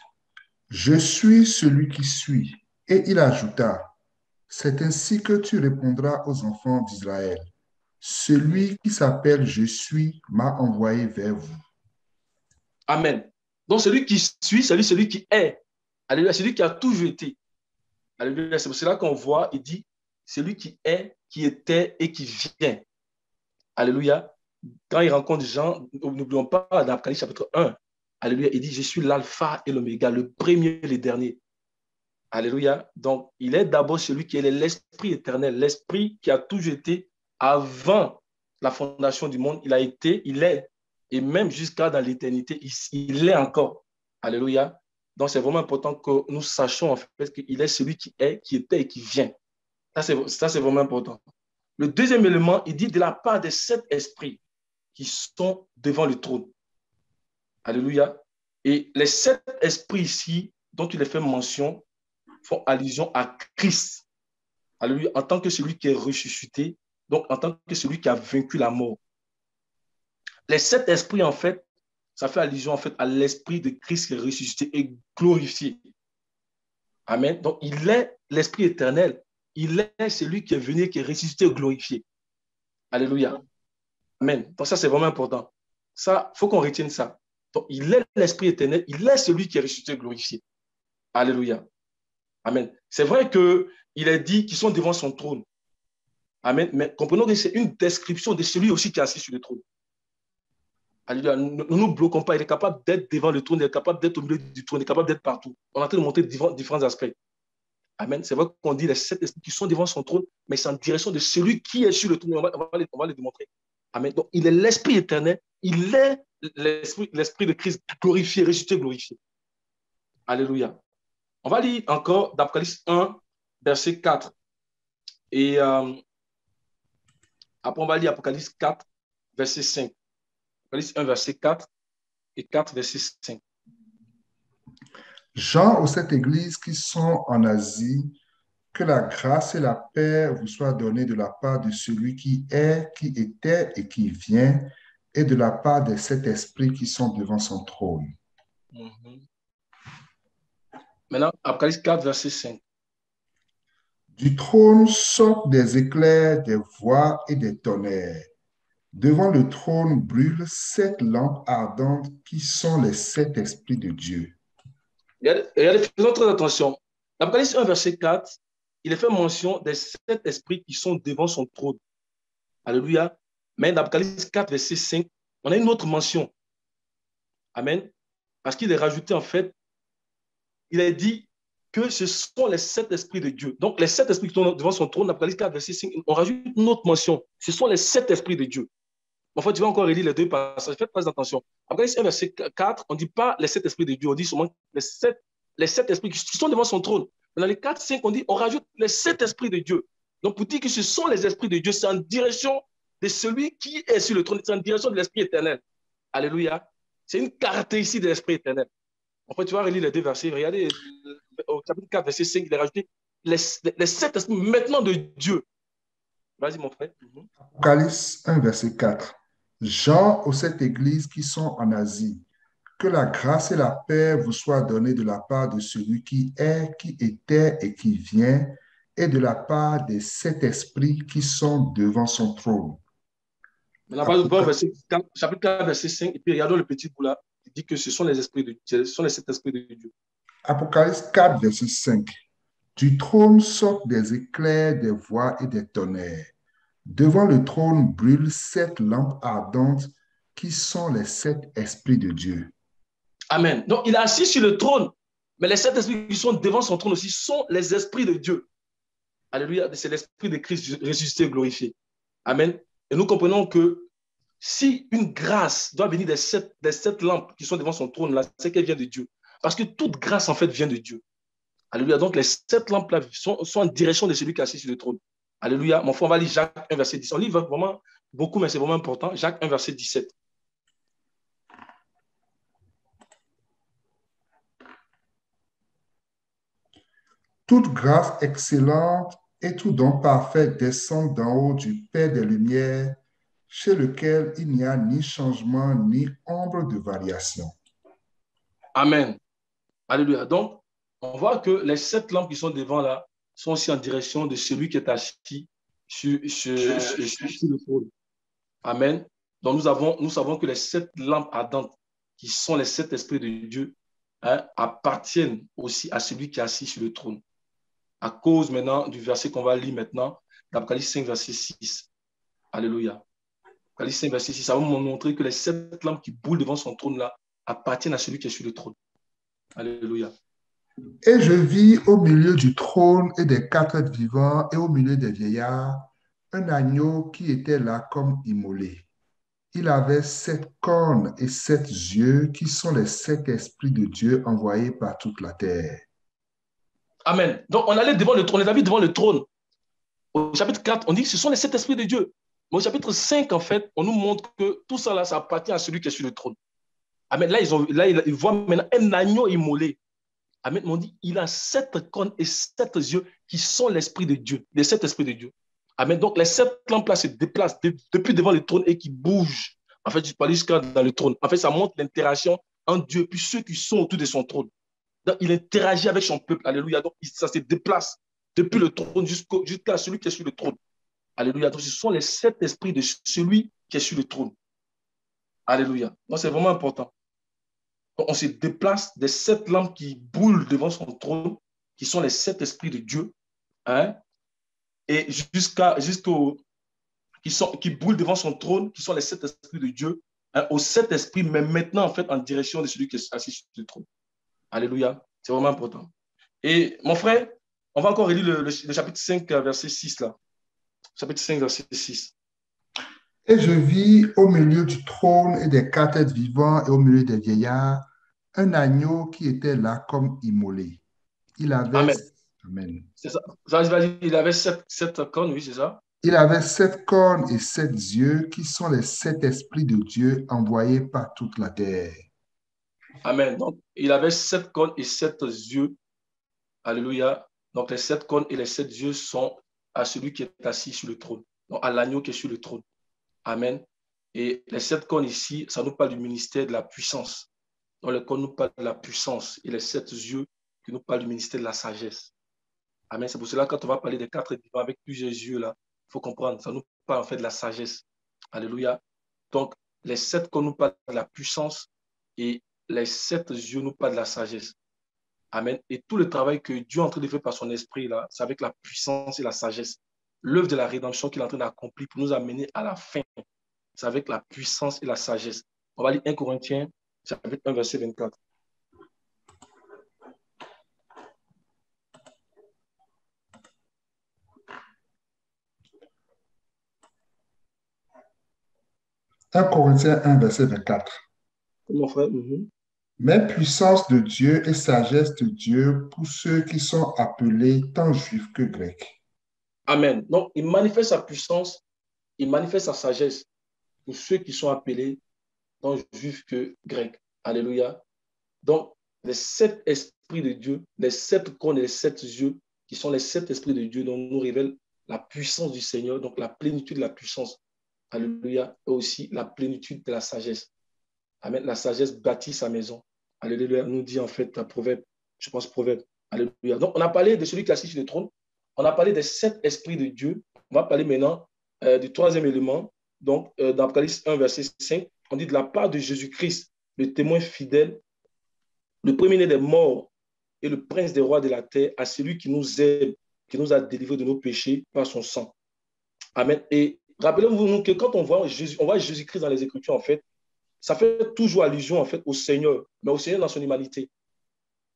je suis celui qui suis. Et il ajouta, c'est ainsi que tu répondras aux enfants d'Israël. Celui qui s'appelle Je suis m'a envoyé vers vous. Amen. Donc, celui qui suit, c'est celui qui est. Alléluia. Celui qui a toujours été. Alléluia. C'est pour cela qu'on voit, il dit, celui qui est, qui était et qui vient. Alléluia. Quand il rencontre Jean, n'oublions pas, dans Apocalypse chapitre 1, alléluia, il dit, je suis l'alpha et l'oméga, le premier et le dernier. Alléluia. Donc, il est d'abord celui qui est l'esprit éternel, l'esprit qui a toujours été avant la fondation du monde. Il a été, il est, et même jusqu'à dans l'éternité, il est encore. Alléluia. Donc, c'est vraiment important que nous sachions en fait qu'il est celui qui est, qui était et qui vient. Ça, c'est vraiment important. Le deuxième élément, il dit de la part des 7 esprits qui sont devant le trône. Alléluia. Et les 7 esprits ici, dont il est fait mention, font allusion à Christ. Alléluia. En tant que celui qui est ressuscité, donc en tant que celui qui a vaincu la mort. Les 7 esprits, en fait, ça fait allusion en fait à l'esprit de Christ qui est ressuscité et glorifié. Amen. Donc, il est l'esprit éternel. Il est celui qui est venu, qui est ressuscité et glorifié. Alléluia. Amen. Donc, ça, c'est vraiment important. Ça, il faut qu'on retienne ça. Donc, il est l'esprit éternel. Il est celui qui est ressuscité et glorifié. Alléluia. Amen. C'est vrai qu'il est dit qu'ils sont devant son trône. Amen. Mais comprenons que c'est une description de celui aussi qui est assis sur le trône. Alléluia. Nous ne nous bloquons pas. Il est capable d'être devant le trône, il est capable d'être au milieu du trône, il est capable d'être partout. On est en train de montrer différents aspects. Amen. C'est vrai qu'on dit les 7 esprits qui sont devant son trône, mais c'est en direction de celui qui est sur le trône. On va les démontrer. Amen. Donc, il est l'esprit éternel. Il est l'esprit de Christ glorifié, ressuscité, glorifié. Alléluia. On va lire encore d'Apocalypse 1, verset 4. Et après, on va lire Apocalypse 4, verset 5. Apocalypse 1, verset 4 et 4, verset 5. Jean aux 7 églises qui sont en Asie, que la grâce et la paix vous soient données de la part de celui qui est, qui était et qui vient, et de la part des 7 esprits qui sont devant son trône. Maintenant, Apocalypse 4, verset 5. Du trône sortent des éclairs, des voix et des tonnerres. Devant le trône brûlent 7 lampes ardentes qui sont les 7 esprits de Dieu. Regardez, faisons très attention. L'Apocalypse 1, verset 4, il est fait mention des 7 esprits qui sont devant son trône. Alléluia. Mais dans l'Apocalypse 4, verset 5, on a une autre mention. Amen. Parce qu'il est rajouté, en fait, il est dit que ce sont les 7 esprits de Dieu. Donc, les 7 esprits qui sont devant son trône, Apocalypse 4, verset 5, on rajoute une autre mention. Ce sont les 7 esprits de Dieu. En fait, tu vas encore relire les deux passages. Faites très attention. Apocalypse 1, verset 4, on ne dit pas les 7 esprits de Dieu, on dit seulement les sept esprits qui sont devant son trône. Mais dans les 4, 5, on rajoute les 7 esprits de Dieu. Donc, pour dire que ce sont les esprits de Dieu, c'est en direction de celui qui est sur le trône, c'est en direction de l'Esprit éternel. Alléluia. C'est une caractéristique de l'Esprit éternel. En fait, tu vas relire les deux versets. Regardez, au chapitre 4, verset 5, il a rajouté les 7 esprits maintenant de Dieu. Vas-y, mon frère. Apocalypse 1, verset 4. Jean aux 7 églises qui sont en Asie. Que la grâce et la paix vous soient données de la part de celui qui est, qui était et qui vient, et de la part des 7 esprits qui sont devant son trône. Maintenant, verset 4, chapitre 4, verset 5, et puis regardons le petit bout là, il dit que ce sont les esprits de Dieu, ce sont les 7 esprits de Dieu. Apocalypse 4, verset 5. Du trône sortent des éclairs, des voix et des tonnerres. Devant le trône brûlent 7 lampes ardentes qui sont les 7 esprits de Dieu. Amen. Donc, il est assis sur le trône, mais les 7 esprits qui sont devant son trône aussi sont les esprits de Dieu. Alléluia, c'est l'esprit de Christ ressuscité et glorifié. Amen. Et nous comprenons que si une grâce doit venir des sept lampes qui sont devant son trône, là, c'est qu'elle vient de Dieu. Parce que toute grâce, en fait, vient de Dieu. Alléluia. Donc, les 7 lampes-là sont en direction de celui qui est assis sur le trône. Alléluia. Mon frère, on va lire Jacques 1, verset 10. On lit vraiment beaucoup, mais c'est vraiment important. Jacques 1, verset 17. Toute grâce excellente et tout don parfait descend d'en haut du Père des Lumières, chez lequel il n'y a ni changement ni ombre de variation. Amen. Alléluia. Donc, on voit que les 7 lampes qui sont devant là sont aussi en direction de celui qui est assis sur le trône. Amen. Donc, nous savons que les 7 lampes ardentes, qui sont les 7 esprits de Dieu, appartiennent aussi à celui qui est assis sur le trône. À cause maintenant du verset qu'on va lire maintenant, d'Apocalypse 5, verset 6. Alléluia. Apocalypse 5, verset 6, ça va nous montrer que les 7 lampes qui boulent devant son trône là appartiennent à celui qui est sur le trône. Alléluia. Et je vis au milieu du trône et des 4 êtres vivants et au milieu des vieillards un agneau qui était là comme immolé. Il avait 7 cornes et 7 yeux qui sont les 7 esprits de Dieu envoyés par toute la terre. Amen. Donc, on allait devant le trône, on les a vus devant le trône. Au chapitre 4, on dit que ce sont les 7 esprits de Dieu. Mais au chapitre 5, en fait, on nous montre que tout ça là, ça appartient à celui qui est sur le trône. Amen. Là, ils voient maintenant un agneau immolé. Amen. On dit il a 7 cornes et 7 yeux qui sont l'esprit de Dieu, les 7 esprits de Dieu. Amen. Donc, les 7 lampes là se déplacent depuis devant le trône et qui bougent. En fait, je parle jusqu'à dans le trône. En fait, ça montre l'interaction entre Dieu et puis ceux qui sont autour de son trône. Donc, il interagit avec son peuple. Alléluia. Donc, ça se déplace depuis le trône jusqu'à celui qui est sur le trône. Alléluia. Donc, ce sont les 7 esprits de celui qui est sur le trône. Alléluia. Donc, c'est vraiment important. Donc, on se déplace des 7 lampes qui boulent devant son trône, qui sont les 7 esprits de Dieu, hein, et jusqu'au qui boulent devant son trône, qui sont les 7 esprits de Dieu, hein, aux 7 esprits, mais maintenant, en fait, en direction de celui qui est assis sur le trône. Alléluia. C'est vraiment important. Et mon frère, on va encore relire le chapitre 5, verset 6 là. Chapitre 5, verset 6. Et je vis au milieu du trône et des 4 êtres vivants et au milieu des vieillards un agneau qui était là comme immolé. Il avait... Amen. Amen. C'est ça. Vas-y, il avait 7 cornes, oui, c'est ça. Il avait 7 cornes et 7 yeux qui sont les 7 esprits de Dieu envoyés par toute la terre. Amen. Donc, il avait 7 cornes et 7 yeux. Alléluia. Donc, les 7 cornes et les 7 yeux sont à celui qui est assis sur le trône. Donc, à l'agneau qui est sur le trône. Amen. Et les 7 cornes ici, ça nous parle du ministère de la puissance. Donc, les cornes nous parlent de la puissance. Et les 7 yeux qui nous parlent du ministère de la sagesse. Amen. C'est pour cela que quand on va parler des 4 vivants avec plusieurs yeux, là, il faut comprendre, ça nous parle en fait de la sagesse. Alléluia. Donc, les 7 cornes nous parlent de la puissance et les 7 yeux nous parlent de la sagesse. Amen. Et tout le travail que Dieu est en train de faire par son esprit, là, c'est avec la puissance et la sagesse. L'œuvre de la rédemption qu'il est en train d'accomplir pour nous amener à la fin, c'est avec la puissance et la sagesse. On va lire 1 Corinthiens, chapitre 1, verset 24. 1 Corinthiens 1, verset 24. Mon frère. Mais puissance de Dieu et sagesse de Dieu pour ceux qui sont appelés tant juifs que grecs. Amen. Donc, il manifeste sa puissance, il manifeste sa sagesse pour ceux qui sont appelés tant juifs que grecs. Alléluia. Donc, les 7 esprits de Dieu, les 7 cornes et les 7 yeux, qui sont les 7 esprits de Dieu, dont nous révèlent la puissance du Seigneur, donc la plénitude de la puissance. Alléluia. Et aussi la plénitude de la sagesse. Amen. La sagesse bâtit sa maison. Alléluia. Nous dit en fait un proverbe, je pense proverbe. Alléluia. Donc, on a parlé de celui qui est assis sur le trône. On a parlé des 7 esprits de Dieu. On va parler maintenant du troisième élément. Donc, dans Apocalypse 1, verset 5, on dit de la part de Jésus-Christ, le témoin fidèle, le premier-né des morts et le prince des rois de la terre, à celui qui nous aime, qui nous a délivrés de nos péchés par son sang. Amen. Et rappelez-vous que quand on voit Jésus-Christ dans les Écritures, en fait, ça fait toujours allusion, en fait, au Seigneur, mais au Seigneur dans son humanité.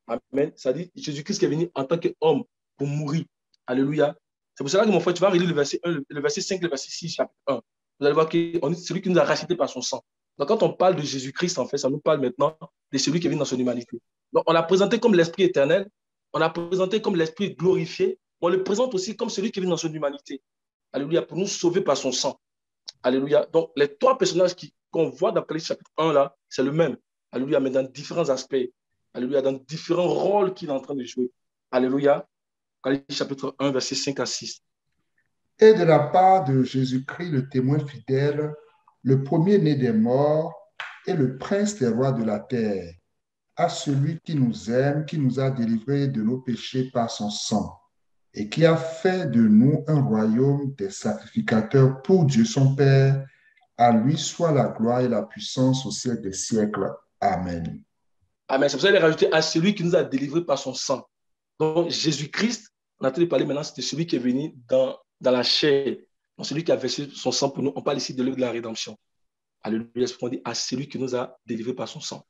Amen. Ça dit Jésus-Christ qui est venu en tant qu'homme pour mourir. Alléluia. C'est pour cela que mon frère, tu vas relire le verset 1, le verset 5, le verset 6, chapitre 1. Vous allez voir que c'est celui qui nous a rachetés par son sang. Donc, quand on parle de Jésus-Christ, en fait, ça nous parle maintenant de celui qui est venu dans son humanité. Donc, on l'a présenté comme l'Esprit éternel, on l'a présenté comme l'Esprit glorifié, on le présente aussi comme celui qui est venu dans son humanité. Alléluia, pour nous sauver par son sang. Alléluia. Donc, les 3 personnages qu'on voit dans Apocalypse chapitre 1, là, c'est le même. Alléluia, mais dans différents aspects. Alléluia, dans différents rôles qu'il est en train de jouer. Alléluia. Apocalypse chapitre 1, verset 5 à 6. Et de la part de Jésus-Christ, le témoin fidèle, le premier-né des morts et le prince des rois de la terre, à celui qui nous aime, qui nous a délivrés de nos péchés par son sang, et qui a fait de nous un royaume des sacrificateurs pour Dieu son Père. À lui soit la gloire et la puissance au siècle des siècles. Amen. Amen. C'est pour ça qu'il est rajouté à celui qui nous a délivrés par son sang. Donc, Jésus-Christ, on a entendu parler maintenant, c'était celui qui est venu dans la chair. Donc, celui qui a versé son sang pour nous. On parle ici de l'œuvre de la rédemption. Alléluia. C'est ce qu'on dit à celui qui nous a délivrés par son sang.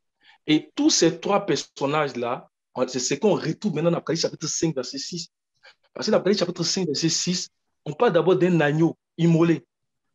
Et tous ces 3 personnages-là, c'est ce qu'on retrouve maintenant dans Apocalypse chapitre 5, verset 6. Parce que dans Apocalypse chapitre 5, verset 6, on parle d'abord d'un agneau immolé.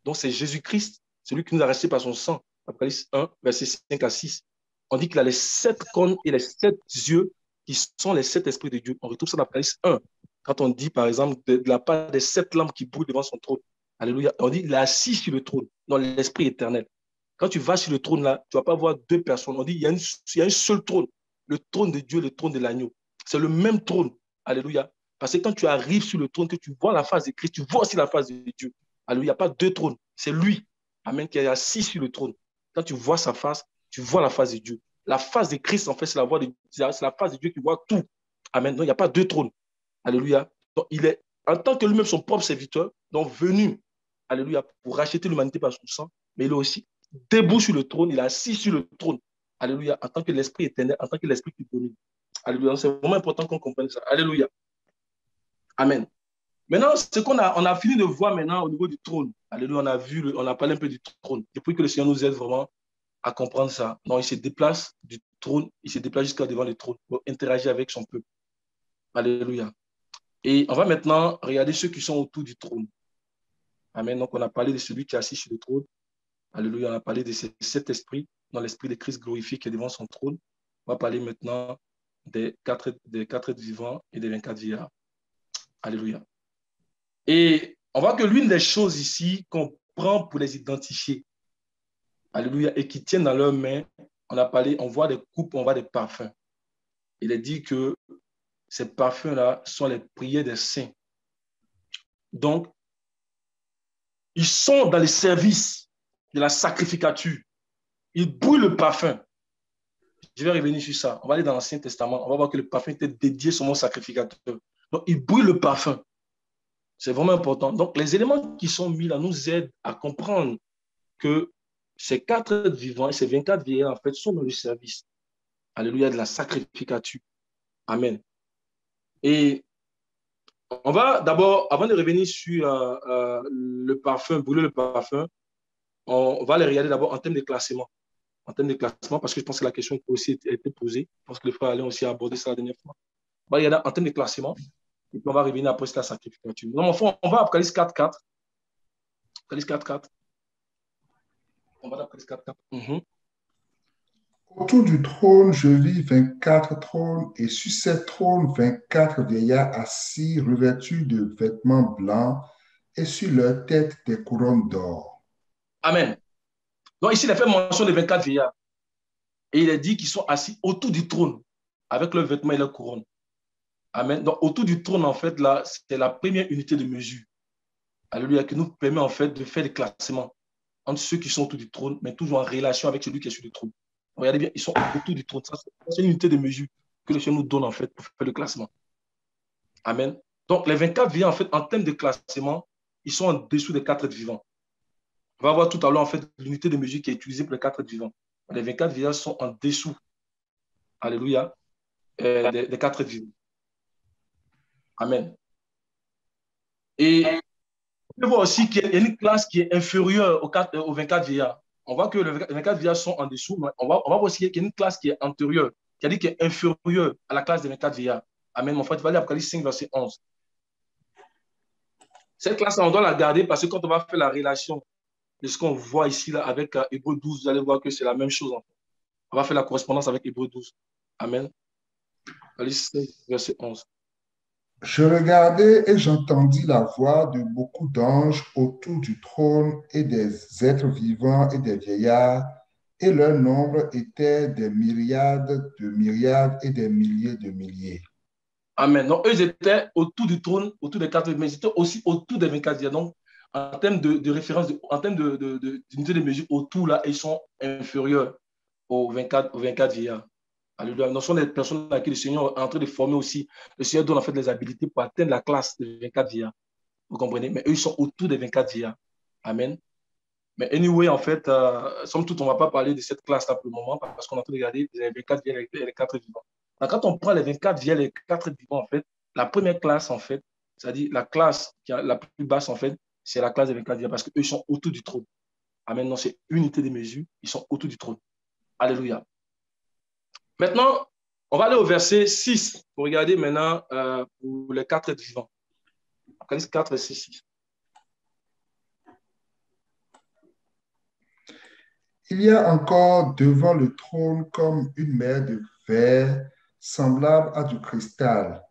Donc, c'est Jésus-Christ, celui qui nous a rachetés par son sang. Apocalypse 1, verset 5 à 6. On dit qu'il a les 7 cornes et les 7 yeux qui sont les 7 esprits de Dieu. On retrouve ça dans Apocalypse 1. Quand on dit, par exemple, de la part des 7 lampes qui brûlent devant son trône. Alléluia. On dit qu'il est assis sur le trône, dans l'esprit éternel. Quand tu vas sur le trône là, tu ne vas pas voir 2 personnes. On dit qu'il y a un seul trône, le trône de Dieu, le trône de l'agneau. C'est le même trône. Alléluia. Parce que quand tu arrives sur le trône, que tu vois la face de Christ, tu vois aussi la face de Dieu. Alléluia. Il n'y a pas 2 trônes. C'est lui, amen, qui est assis sur le trône. Quand tu vois sa face, tu vois la face de Dieu. La face de Christ, en fait, c'est la face de Dieu qui voit tout. Amen. Donc, il n'y a pas 2 trônes. Alléluia. Donc, il est, en tant que lui-même, son propre serviteur, donc venu, alléluia, pour racheter l'humanité par son sang, mais il est aussi debout sur le trône, il est assis sur le trône. Alléluia. En tant que l'Esprit éternel, en tant que l'Esprit qui domine. Alléluia. C'est vraiment important qu'on comprenne ça. Alléluia. Amen. Maintenant, ce on a fini de voir maintenant au niveau du trône. Alléluia, on a parlé un peu du trône. Depuis que le Seigneur nous aide vraiment à comprendre ça. Non, il se déplace du trône, il se déplace jusqu'à devant le trône pour interagir avec son peuple. Alléluia. Et on va maintenant regarder ceux qui sont autour du trône. Amen. Donc, on a parlé de celui qui est assis sur le trône. Alléluia. On a parlé de ces 7 esprits, dans l'esprit de Christ glorifié qui est devant son trône. On va parler maintenant des 4 êtres vivants et des 24 vieillards. Alléluia. Et on voit que l'une des choses ici qu'on prend pour les identifier, alléluia, et qui tiennent dans leurs mains, on voit des coupes, on voit des parfums. Il est dit que ces parfums-là sont les prières des saints. Donc, ils sont dans le service de la sacrificature. Ils brûlent le parfum. Je vais revenir sur ça. On va aller dans l'Ancien Testament. On va voir que le parfum était dédié sur mon sacrificateur. Donc, ils brûlent le parfum. C'est vraiment important. Donc, les éléments qui sont mis là nous aident à comprendre que ces 4 êtres vivants et ces 24 vieillards, en fait, sont dans le service. Alléluia, de la sacrificature. Amen. Et on va d'abord, avant de revenir sur le parfum, brûler le parfum, on va les regarder d'abord en termes de classement. En termes de classement, parce que je pense que la question qui aussi a été posée, je pense que le frère Alain aussi a abordé ça la dernière fois. On va regarder en termes de classement, et puis on va revenir après sur la sacrificature. Donc, on va à Apocalypse 4.4. Apocalypse 4.4. On va d'Apocalypse 4, 4. Mhm. Autour du trône, je vis 24 trônes, et sur ces trônes, 24 vieillards assis, revêtus de vêtements blancs, et sur leur tête des couronnes d'or. Amen. Donc ici, il a fait mention des 24 vieillards. Et il a dit qu'ils sont assis autour du trône, avec leurs vêtements et leurs couronnes. Amen. Donc autour du trône, en fait, là, c'est la première unité de mesure. Alléluia, qui nous permet, en fait, de faire des classements entre ceux qui sont autour du trône, mais toujours en relation avec celui qui est sur le trône. Regardez bien, ils sont autour du trône. C'est une unité de mesure que le Seigneur nous donne, en fait, pour faire le classement. Amen. Donc, les 24 vivants, en fait, en termes de classement, ils sont en dessous des 4 vivants. On va voir tout à l'heure, en fait, l'unité de mesure qui est utilisée pour les 4 vivants. Les 24 vivants sont en dessous, alléluia, des 4 vivants. Amen. Et on peut voir aussi qu'il y a une classe qui est inférieure aux 24 vieillards. On voit que les 24 vieillards sont en dessous, mais on va voir aussi qu'il y a une classe qui est antérieure, c'est-à-dire qui est inférieure à la classe des 24 vieillards. Amen. Mon frère, tu vas lire Apocalypse 5, verset 11. Cette classe, on doit la garder parce que quand on va faire la relation de ce qu'on voit ici là, avec Hébreu 12, vous allez voir que c'est la même chose. En fait. On va faire la correspondance avec Hébreu 12. Amen. Apocalypse 5, verset 11. Je regardai et j'entendis la voix de beaucoup d'anges autour du trône et des êtres vivants et des vieillards, et leur nombre était des myriades de myriades et des milliers de milliers. Amen. Donc, eux, ils étaient autour du trône, autour des 4, mais ils étaient aussi autour des 24 vieillards. Donc, en termes de référence, en termes d'unité de mesure, autour, là, ils sont inférieurs aux 24 vieillards. Alléluia. Ce sont des personnes à qui le Seigneur est en train de former aussi. Le Seigneur donne en fait les habilités pour atteindre la classe des 24 vieillards. Vous comprenez? Mais eux, ils sont autour des 24 vieillards. Amen. Mais anyway, en fait, somme toute, on ne va pas parler de cette classe-là pour le moment parce qu'on est en train de regarder les 24 vieillards et les 4 vivants. Donc, quand on prend les 24 vieillards et les 4 vivants, en fait, la première classe, en fait, c'est-à-dire la classe qui est la plus basse, en fait, c'est la classe des 24 vieillards parce qu'eux, ils sont autour du trône. Amen. Non, c'est unité de mesure. Ils sont autour du trône. Alléluia. Maintenant, on va aller au verset 6 pour regarder maintenant pour les 4 vivants. Apocalypse 4, verset 6. Il y a encore devant le trône comme une mer de verre semblable à du cristal.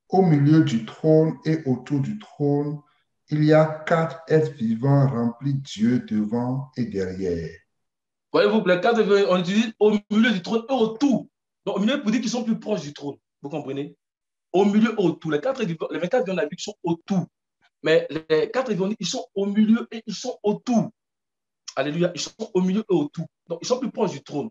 Au milieu du trône et autour du trône, il y a 4 êtres vivants remplis de Dieu devant et derrière. Voyez-vous, les 4 vivants, on utilise au milieu du trône et autour. Donc, au milieu, pour dire qu'ils sont plus proches du trône. Vous comprenez? Au milieu et autour. Les 4 vivants, les 24 vivants, on a vu qu'ils sont autour. Mais les 4 vivants, ils sont au milieu et ils sont autour. Alléluia. Ils sont au milieu et autour. Donc, ils sont plus proches du trône.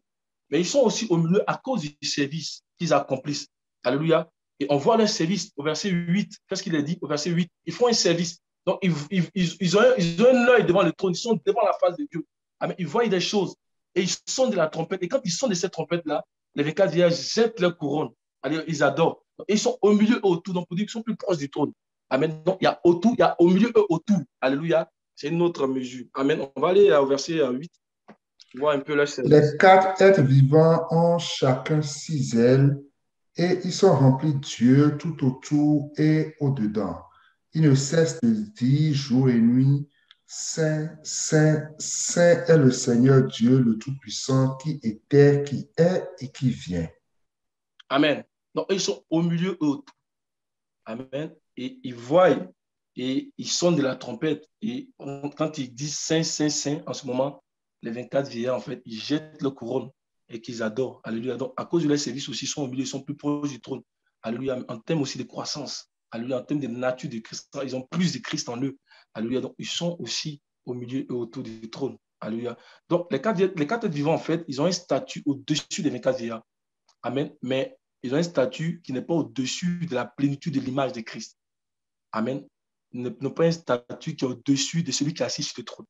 Mais ils sont aussi au milieu à cause du service qu'ils accomplissent. Alléluia. Et on voit leur service au verset 8. Qu'est-ce qu'il a dit au verset 8? Ils font un service. Donc, ils ont un œil devant le trône. Ils sont devant la face de Dieu. Amen. Ils voient des choses. Et ils sont de la trompette. Et quand ils sont de cette trompette-là, les 24 vieillards jettent leur couronne. Alléluia. Ils adorent. Donc, ils sont au milieu et autour. Donc, pour dire qu'ils sont plus proches du trône. Amen. Donc, il y a autour, il y a au milieu et autour. Alléluia. C'est une autre mesure. Amen. On va aller au verset 8. Voir un peu leur service. Les 4 êtres vivants ont chacun 6 ailes et ils sont remplis de Dieu tout autour et au-dedans. Ils ne cessent de dire jour et nuit, Saint, Saint, Saint est le Seigneur Dieu le Tout-Puissant qui était, qui est et qui vient. Amen. Donc, ils sont au milieu et autour. Amen. Et ils voient et ils sonnent de la trompette. Et quand ils disent Saint, Saint, Saint, en ce moment, les 24 vieillards, en fait, ils jettent le couronne et qu'ils adorent. Alléluia. Donc, à cause de leur service aussi, ils sont au milieu, ils sont plus proches du trône. Alléluia. En termes aussi de croissance. Alléluia. En termes de nature de Christ, ils ont plus de Christ en eux. Alléluia. Donc, ils sont aussi au milieu et autour du trône. Alléluia. Donc, les quatre vivants, en fait, ils ont un statut au-dessus des 24 vieillards. Amen. Mais ils ont un statut qui n'est pas au-dessus de la plénitude de l'image de Christ. Amen. Ils n'ont pas un statut qui est au-dessus de celui qui est assis sur le trône.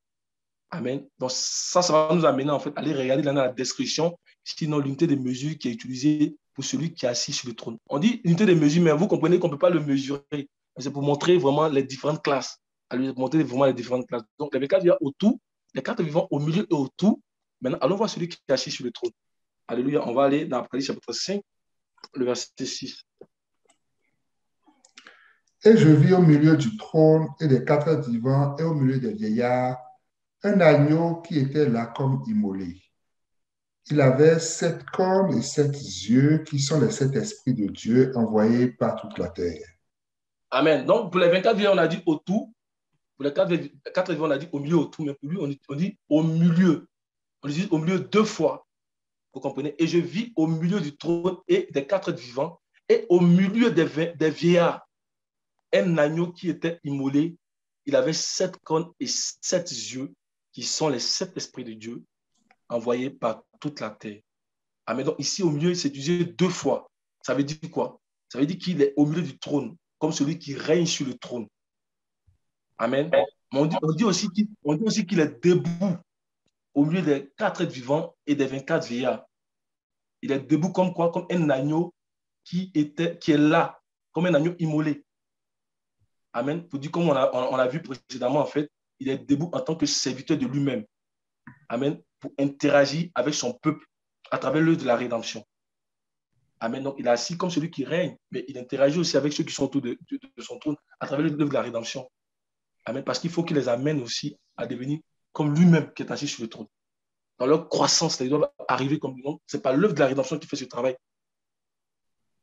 Amen. Donc, ça va nous amener en fait à aller regarder dans la description, sinon l'unité de mesure qui est utilisée pour celui qui est assis sur le trône. On dit unité de mesure, mais vous comprenez qu'on ne peut pas le mesurer. C'est pour montrer vraiment les différentes classes. Pour montrer vraiment les différentes classes. Donc, les 4 vivants autour, les 4 vivants au milieu et autour. Maintenant, allons voir celui qui est assis sur le trône. Alléluia. On va aller dans Apocalypse chapitre 5, le verset 6. Et je vis au milieu du trône et des 4 êtres vivants et au milieu des vieillards un agneau qui était là comme immolé. Il avait 7 cornes et 7 yeux qui sont les 7 esprits de Dieu envoyés par toute la terre. Amen. Donc, pour les 24 veillées, on a dit autour. Pour les 4 veillées, on a dit au milieu, autour. Mais pour lui, on dit au milieu. On dit au milieu 2 fois. Vous comprenez? Et je vis au milieu du trône et des 4 vivants et au milieu des vieillards. Un agneau qui était immolé. Il avait 7 cornes et 7 yeux qui sont les 7 esprits de Dieu envoyés par toute la terre. Amen. Donc ici, au milieu, c'est utilisé 2 fois. Ça veut dire quoi? Ça veut dire qu'il est au milieu du trône, comme celui qui règne sur le trône. Amen. Mais on dit aussi qu'il est debout au milieu des 4 vivants et des 24 vieillards. Il est debout comme quoi? Comme un agneau qui est là, comme un agneau immolé. Amen. Pour dire comme on l'a vu précédemment, en fait, il est debout en tant que serviteur de lui-même. Amen. Pour interagir avec son peuple à travers l'œuvre de la rédemption. Amen. Donc, il est assis comme celui qui règne, mais il interagit aussi avec ceux qui sont autour de son trône à travers l'œuvre de la rédemption. Amen. Parce qu'il faut qu'il les amène aussi à devenir comme lui-même qui est assis sur le trône. Dans leur croissance, ils doivent arriver comme lui. Ce n'est pas l'œuvre de la rédemption qui fait ce travail.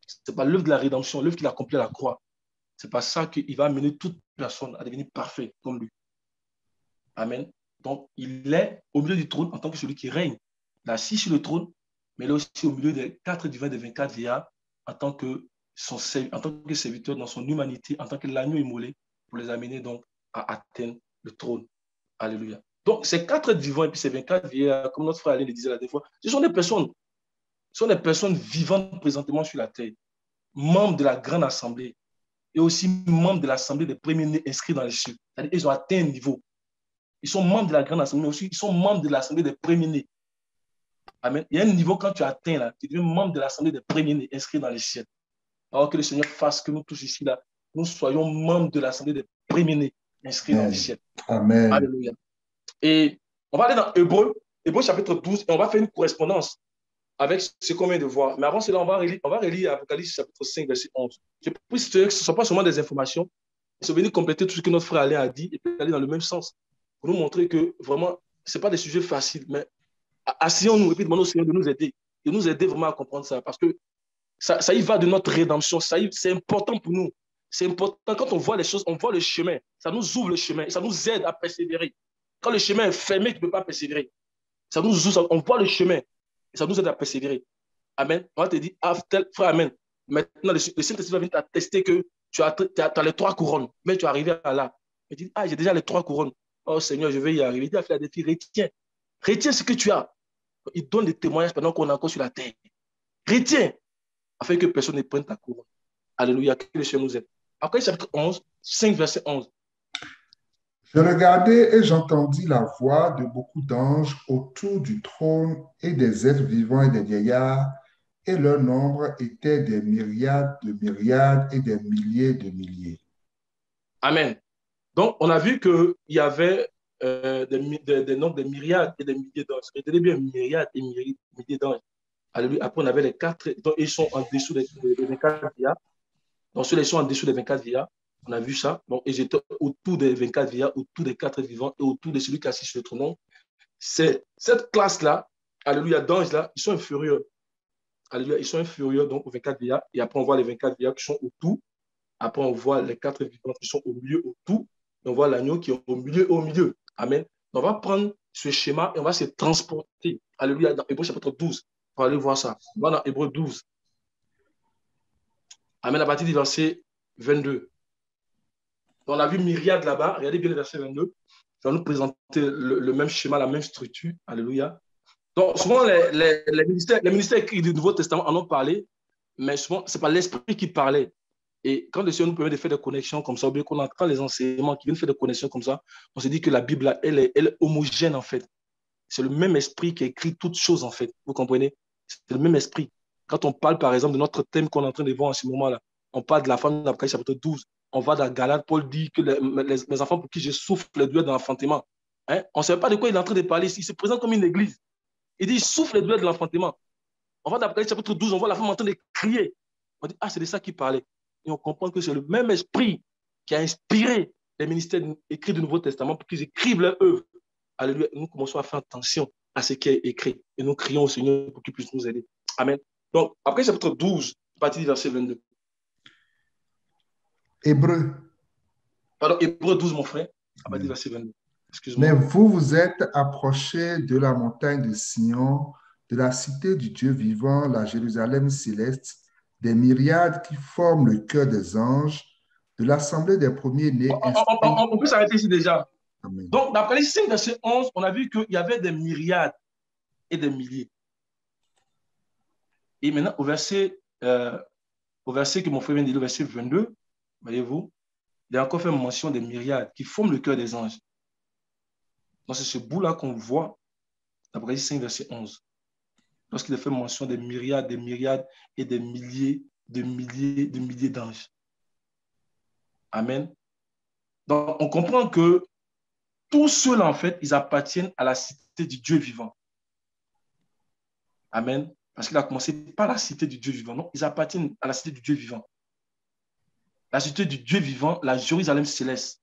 Ce n'est pas l'œuvre de la rédemption, l'œuvre qu'il a accomplie à la croix. Ce n'est pas ça qu'il va amener toute personne à devenir parfait comme lui. Amen. Donc, il est au milieu du trône en tant que celui qui règne. Il est assis sur le trône, mais il est aussi au milieu des 4 divins des 24 vieillards en tant que serviteur dans son humanité, en tant que l'agneau immolé, pour les amener donc à atteindre le trône. Alléluia. Donc, ces 4 vivants et puis ces 24 vieillards, comme notre frère Alain le disait la dernière fois, ce sont des personnes vivantes présentement sur la terre, membres de la grande assemblée et aussi membres de l'assemblée des premiers-nés inscrits dans les cieux. C'est-à-dire qu'ils ont atteint un niveau. Ils sont membres de la grande assemblée, mais aussi ils sont membres de l'assemblée des premiers-nés. Amen. Il y a un niveau quand tu atteins là, tu deviens membre de l'assemblée des premiers-nés inscrits dans les cieux. Alors que le Seigneur fasse que nous tous ici là, nous soyons membres de l'assemblée des premiers-nés inscrits dans les cieux. Amen. Alléluia. Et on va aller dans Hébreu chapitre 12, et on va faire une correspondance avec ce qu'on vient de voir. Mais avant cela, on va relire Apocalypse chapitre 5, verset 11. Je prie que ce ne sont pas seulement des informations, c'est venir compléter tout ce que notre frère Alain a dit et puis aller dans le même sens pour nous montrer que vraiment, ce n'est pas des sujets faciles, mais asseyons-nous et puis demandons au Seigneur de nous aider vraiment à comprendre ça, parce que ça y va de notre rédemption, c'est important pour nous. C'est important quand on voit les choses, on voit le chemin, ça nous ouvre le chemin et ça nous aide à persévérer. Quand le chemin est fermé, tu ne peux pas persévérer. Ça nous ouvre, on voit le chemin et ça nous aide à persévérer. Amen. On va te dire, frère, amen. Maintenant, le Saint-Esprit va venir t'attester que tu as les 3 couronnes, mais tu es arrivé à là. Et tu dis, j'ai déjà les 3 couronnes. Oh Seigneur, je vais y arriver. Il a fait la défi, retiens ce que tu as. Il donne des témoignages pendant qu'on est encore sur la terre. Retiens, afin que personne ne prenne ta couronne. Alléluia, que le Seigneur nous aide. Après, chapitre 11, 5, verset 11. Je regardai et j'entendis la voix de beaucoup d'anges autour du trône et des êtres vivants et des vieillards, et leur nombre était des myriades de myriades et des milliers de milliers. Amen. Donc, on a vu qu'il y avait des nombres de myriades et des milliers d'anges. Retenez bien, myriades et milliers d'anges. Alléluia. Après, on avait les 4, donc ils sont en dessous des 24 vieillards. Donc, ceux-là, ils sont en dessous des 24 vieillards. On a vu ça. Donc, ils étaient autour des 24 vieillards, autour des 4 vivants et autour de celui qui est assis sur le trône. C'est cette classe-là, alléluia, d'anges-là, ils sont inférieurs. Alléluia, ils sont inférieurs donc aux 24 vieillards. Et après, on voit les 24 vieillards qui sont autour. Après, on voit les 4 vivants qui sont au milieu, autour. Et on voit l'agneau qui est au milieu et au milieu. Amen. Donc, on va prendre ce schéma et on va se transporter. Alléluia, dans Hébreu chapitre 12. On va aller voir ça. On va dans Hébreu 12. Amen, à partir du verset 22. Donc, on a vu myriade là-bas. Regardez bien le verset 22. Ça va nous présenter le même schéma, la même structure. Alléluia. Donc, souvent, les ministères écrits du Nouveau Testament en ont parlé, mais souvent, ce n'est pas l'Esprit qui parlait. Et quand le Seigneur nous permet de faire des connexions comme ça, ou bien qu'on entend les enseignements qui viennent faire des connexions comme ça, on se dit que la Bible, elle est homogène, en fait. C'est le même esprit qui écrit toutes choses, en fait. Vous comprenez? C'est le même esprit. Quand on parle, par exemple, de notre thème qu'on est en train de voir en ce moment-là, on parle de la femme d'Apocalypse chapitre 12. On va dans Galate, Paul dit que les enfants pour qui je souffre les douleurs de l'enfantement. Hein? On ne sait pas de quoi il est en train de parler. Il se présente comme une église. Il dit, il souffre les douleurs de l'enfantement. On va dans Apocalypse chapitre 12, on voit la femme en train de crier. On dit, c'est de ça qu'il parlait. Et on comprend que c'est le même esprit qui a inspiré les ministères écrits du Nouveau Testament pour qu'ils écrivent leur œuvre. alléluia, nous commençons à faire attention à ce qui est écrit et nous crions au Seigneur pour qu'il puisse nous aider. Amen. Donc, après chapitre 12, à partir du verset 22. Hébreu. Pardon, Hébreu 12, mon frère, à partir du verset 22. Excuse-moi. Mais vous vous êtes approchés de la montagne de Sion, de la cité du Dieu vivant, la Jérusalem céleste, des myriades qui forment le cœur des anges, de l'assemblée des premiers-nés inscrits. On peut s'arrêter ici déjà. Amen. Donc, d'après les 5 verset 11, on a vu qu'il y avait des myriades et des milliers. Et maintenant, au verset que mon frère vient de dire, le verset 22, voyez-vous, il a encore fait mention des myriades qui forment le cœur des anges. Donc, c'est ce bout-là qu'on voit d'après les 5 verset 11. Lorsqu'il a fait mention des myriades et des milliers d'anges. Amen. Donc, on comprend que tous ceux-là, en fait, ils appartiennent à la cité du Dieu vivant. Amen. Parce qu'il a commencé par la cité du Dieu vivant. Non, ils appartiennent à la cité du Dieu vivant. La cité du Dieu vivant, la Jérusalem céleste,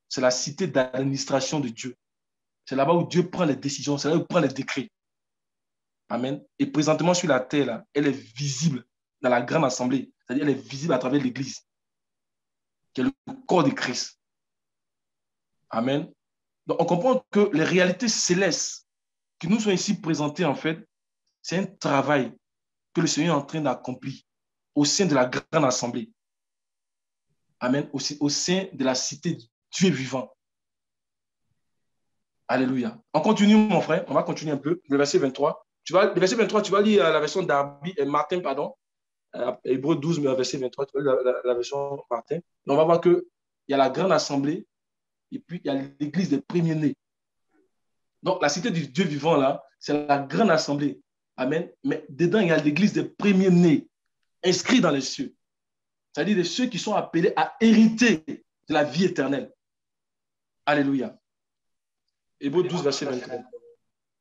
c'est la cité d'administration de Dieu. C'est là-bas où Dieu prend les décisions, c'est là où il prend les décrets. Amen. Et présentement sur la terre, là, elle est visible dans la grande assemblée. C'est-à-dire elle est visible à travers l'Église, qui est le corps de Christ. Amen. Donc on comprend que les réalités célestes qui nous sont ici présentées, en fait, c'est un travail que le Seigneur est en train d'accomplir au sein de la grande assemblée. Amen. Au sein de la cité du Dieu vivant. Alléluia. On continue, mon frère. On va continuer un peu. Le verset 23. Le verset 23, tu vas lire la version Martin, pardon. Hébreu 12, mais verset 23, tu vas lire la version Martin. Donc, on va voir qu'il y a la grande assemblée et puis il y a l'église des premiers-nés. Donc, la cité du Dieu vivant, là, c'est la grande assemblée. Amen. Mais dedans, il y a l'église des premiers-nés, inscrits dans les cieux. C'est-à-dire de ceux qui sont appelés à hériter de la vie éternelle. Alléluia. Hébreu 12, verset 23.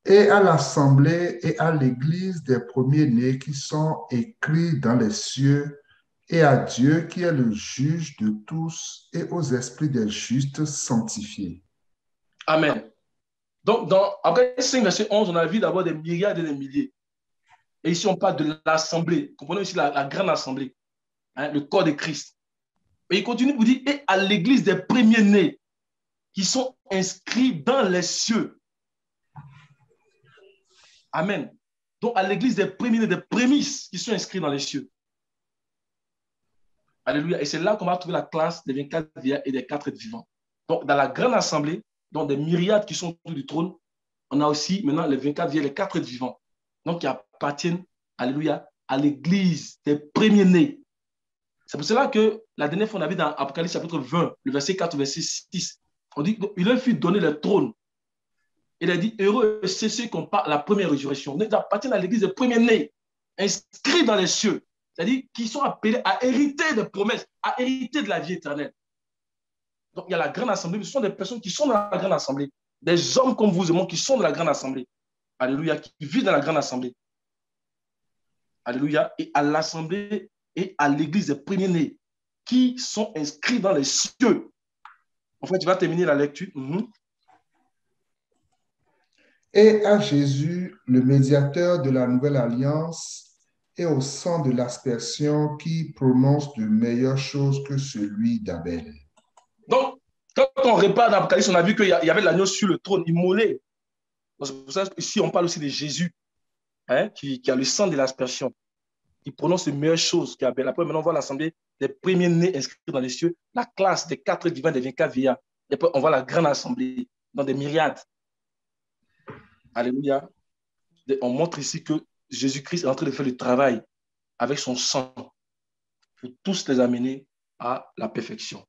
Et à l'assemblée et à l'église des premiers-nés qui sont écrits dans les cieux, et à Dieu qui est le juge de tous, et aux esprits des justes sanctifiés. Amen. Donc, après 5 verset 11, on a vu d'abord des myriades et des milliers. Et ici, on parle de l'assemblée. Comprenez ici la grande assemblée, hein, le corps de Christ. Et il continue pour dire, et à l'église des premiers-nés qui sont inscrits dans les cieux. Amen. Donc, à l'église des premiers-nés, des prémices qui sont inscrits dans les cieux. Alléluia. Et c'est là qu'on va trouver la classe des 24 vieillards et des 4 êtres vivants. Donc, dans la grande assemblée, dans des myriades qui sont autour du trône, on a aussi maintenant les 24 vieillards et les 4 êtres vivants. Donc, qui appartiennent, alléluia, à l'église des premiers-nés. C'est pour cela que la dernière fois, on a vu dans Apocalypse chapitre 20, le verset 4, verset 6, on dit qu'il leur fut donné le trône. Il a dit, heureux, c'est ceux qui ont pas la première résurrection. Ils appartiennent à l'église des premiers-nés, inscrits dans les cieux. C'est-à-dire qui sont appelés à hériter des promesses, à hériter de la vie éternelle. Donc, il y a la grande assemblée, ce sont des personnes qui sont dans la grande assemblée. Des hommes comme vous et moi qui sont dans la grande assemblée. Alléluia, qui vivent dans la grande assemblée. Alléluia. Et à l'assemblée et à l'église des premiers-nés qui sont inscrits dans les cieux. En fait, tu vas terminer la lecture. Et à Jésus, le médiateur de la nouvelle alliance, et au sang de l'aspersion qui prononce de meilleures choses que celui d'Abel. Donc, quand on repart dans l'Apocalypse, on a vu qu'il y avait l'agneau sur le trône immolé. C'est pour ça qu'ici, on parle aussi de Jésus, hein, qui a le sang de l'aspersion, qui prononce de meilleures choses qu'Abel. Après, maintenant, on voit l'assemblée des premiers-nés inscrits dans les cieux, la classe des 4 divins, des 24 vieillards. Et après, on voit la grande assemblée dans des myriades. Alléluia. On montre ici que Jésus-Christ est en train de faire le travail avec son sang pour tous les amener à la perfection.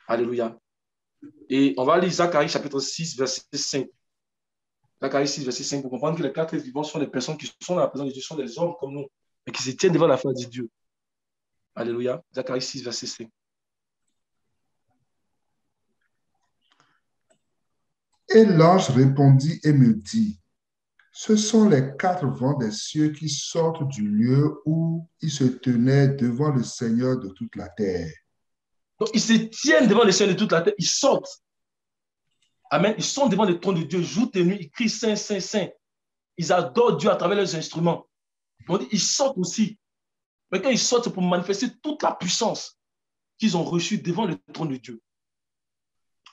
Alléluia. Et on va lire Zacharie chapitre 6, verset 5. Zacharie 6, verset 5, pour comprendre que les 4 vivants sont des personnes qui sont dans la présence de Dieu, sont des hommes comme nous, mais qui se tiennent devant la face de Dieu. Alléluia. Zacharie 6, verset 5. Et l'ange répondit et me dit, ce sont les 4 vents des cieux qui sortent du lieu où ils se tenaient devant le Seigneur de toute la terre. Donc, ils se tiennent devant le Seigneur de toute la terre, ils sortent. Amen. Ils sont devant le trône de Dieu, jour et nuit, ils crient Saint, Saint, Saint. Ils adorent Dieu à travers leurs instruments. On dit, ils sortent aussi. Mais quand ils sortent, c'est pour manifester toute la puissance qu'ils ont reçue devant le trône de Dieu.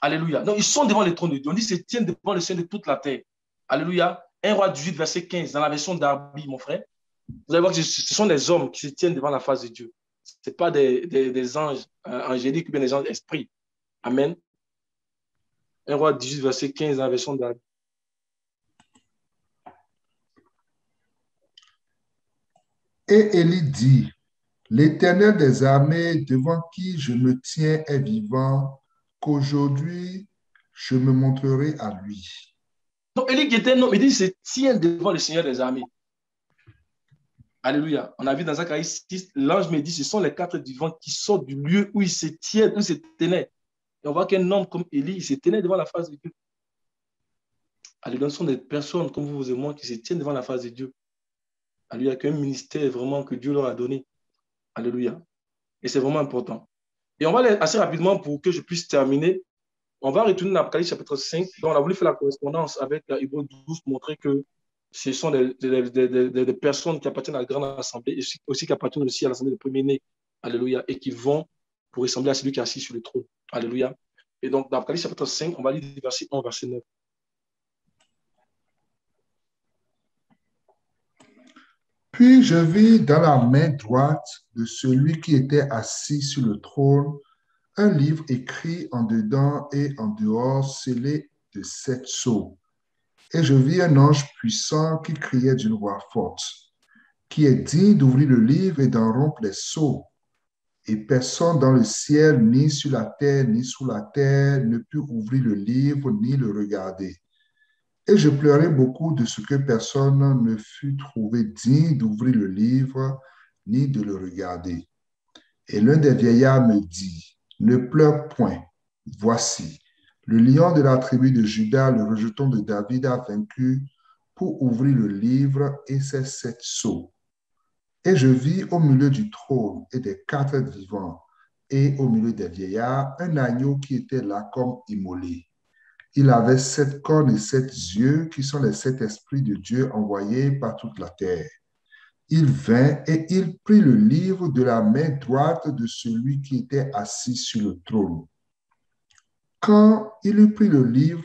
Alléluia. Donc, ils sont devant le trône de Dieu. On dit, ils se tiennent devant le Seigneur de toute la terre. Alléluia. 1 Roi 18, verset 15, dans la version d'Arby, mon frère. Vous allez voir que ce sont des hommes qui se tiennent devant la face de Dieu. Ce n'est pas des anges angéliques ou bien des anges esprits. Amen. 1 Roi 18, verset 15, dans la version d'Arby. Et Élie dit, l'Éternel des armées devant qui je me tiens est vivant, qu'aujourd'hui je me montrerai à lui. Donc, Élie qui était un homme, il dit, il se tient devant le Seigneur des armées. Alléluia. On a vu dans Zacharie 6, l'ange me dit, ce sont les quatre vivants qui sortent du lieu où ils se tiennent, où ils se tenaient. Et on voit qu'un homme comme Élie, il se tenait devant la face de Dieu. Alléluia. Ce sont des personnes comme vous et moi qui se tiennent devant la face de Dieu. Alléluia. Qu'un ministère vraiment que Dieu leur a donné. Alléluia. Et c'est vraiment important. Et on va aller assez rapidement pour que je puisse terminer. On va retourner dans l'Apocalypse chapitre 5. Donc, on a voulu faire la correspondance avec Hébreux 12 pour montrer que ce sont des personnes qui appartiennent à la grande assemblée et aussi qui appartiennent aussi à l'assemblée des premiers-nés. Alléluia. Et qui vont pour ressembler à celui qui est assis sur le trône. Alléluia. Et donc, dans l'Apocalypse chapitre 5, on va lire du verset 1 au verset 9. Puis je vis dans la main droite de celui qui était assis sur le trône un livre écrit en dedans et en dehors, scellé de 7 sceaux. Et je vis un ange puissant qui criait d'une voix forte, qui est digne d'ouvrir le livre et d'en rompre les sceaux. Et personne dans le ciel, ni sur la terre, ni sous la terre, ne put ouvrir le livre, ni le regarder. Et je pleurais beaucoup de ce que personne ne fut trouvé digne d'ouvrir le livre, ni de le regarder. Et l'un des vieillards me dit, ne pleure point, voici, le lion de la tribu de Juda, le rejeton de David, a vaincu pour ouvrir le livre et ses 7 sceaux. Et je vis au milieu du trône et des quatre vivants, et au milieu des vieillards, un agneau qui était là comme immolé. Il avait 7 cornes et 7 yeux, qui sont les 7 esprits de Dieu envoyés par toute la terre. Il vint et il prit le livre de la main droite de celui qui était assis sur le trône. Quand il eut pris le livre,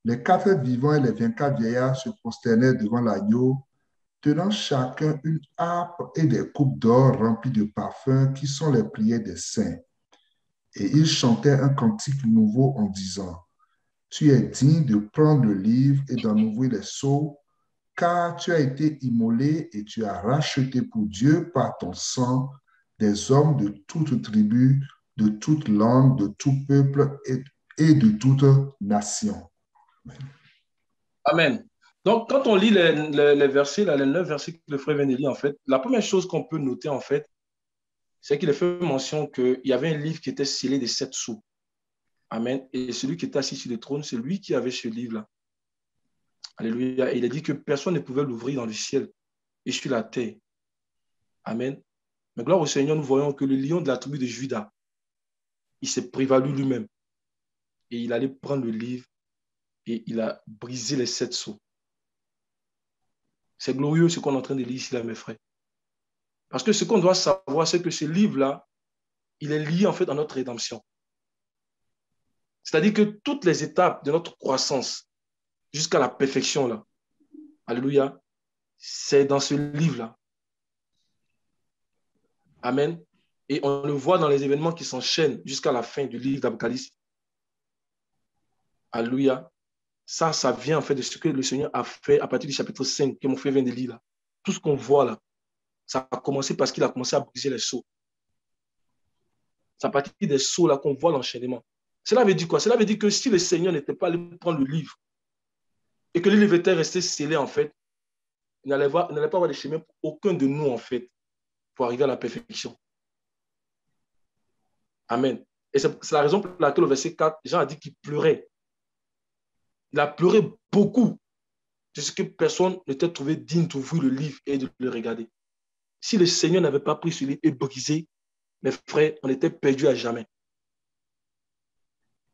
les quatre vivants et les 24 vieillards se prosternèrent devant l'agneau, tenant chacun une harpe et des coupes d'or remplies de parfums qui sont les prières des saints. Et ils chantaient un cantique nouveau en disant, tu es digne de prendre le livre et d'en ouvrir les sceaux, car tu as été immolé et tu as racheté pour Dieu par ton sang des hommes de toute tribu, de toute langue, de tout peuple et de toute nation. Amen. Amen. Donc, quand on lit les versets, les 9 versets que le frère vient de lire, en fait, la première chose qu'on peut noter, en fait, c'est qu'il a fait mention qu'il y avait un livre qui était scellé des 7 sceaux. Amen. Et celui qui était assis sur le trône, c'est lui qui avait ce livre-là. Alléluia. Et il a dit que personne ne pouvait l'ouvrir dans le ciel et sur la terre. Amen. Mais gloire au Seigneur, nous voyons que le lion de la tribu de Juda, il s'est prévalu lui-même. Et il allait prendre le livre et il a brisé les 7 sceaux. C'est glorieux ce qu'on est en train de lire ici, là, mes frères. Parce que ce qu'on doit savoir, c'est que ce livre-là, il est lié en fait à notre rédemption. C'est-à-dire que toutes les étapes de notre croissance jusqu'à la perfection, là, alléluia, c'est dans ce livre-là. Amen. Et on le voit dans les événements qui s'enchaînent jusqu'à la fin du livre d'Apocalypse. Alléluia. Ça vient en fait de ce que le Seigneur a fait à partir du chapitre 5 que mon frère vient de lire là. Tout ce qu'on voit là, ça a commencé parce qu'il a commencé à briser les sceaux. C'est à partir des sceaux là qu'on voit l'enchaînement. Cela veut dire quoi? Cela veut dire que si le Seigneur n'était pas allé prendre le livre et que le livre était resté scellé en fait, il n'allait pas avoir de chemin pour aucun de nous en fait pour arriver à la perfection. Amen. Et c'est la raison pour laquelle au verset 4, Jean a dit qu'il pleurait. Il a pleuré beaucoup de ce que personne n'était trouvé digne d'ouvrir le livre et de le regarder. Si le Seigneur n'avait pas pris ce livre et brisé, mes frères, on était perdus à jamais.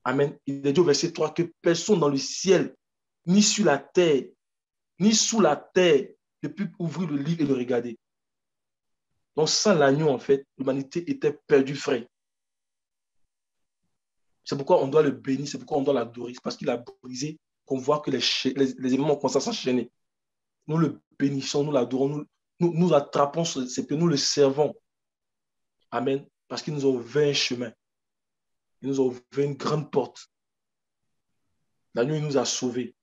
Amen. Il est dit au verset 3 que personne dans le ciel, ni sur la terre, ni sous la terre, ne peut ouvrir le livre et le regarder. Donc, sans l'agneau, en fait, l'humanité était perdue, frère. C'est pourquoi on doit le bénir, c'est pourquoi on doit l'adorer. C'est parce qu'il a brisé qu'on voit que les événements commencent à s'enchaîner. Nous le bénissons, nous l'adorons, nous attrapons ses pieds, nous le servons. Amen. Parce qu'il nous a ouvert un chemin. Il nous a ouvert une grande porte. L'agneau, il nous a sauvés.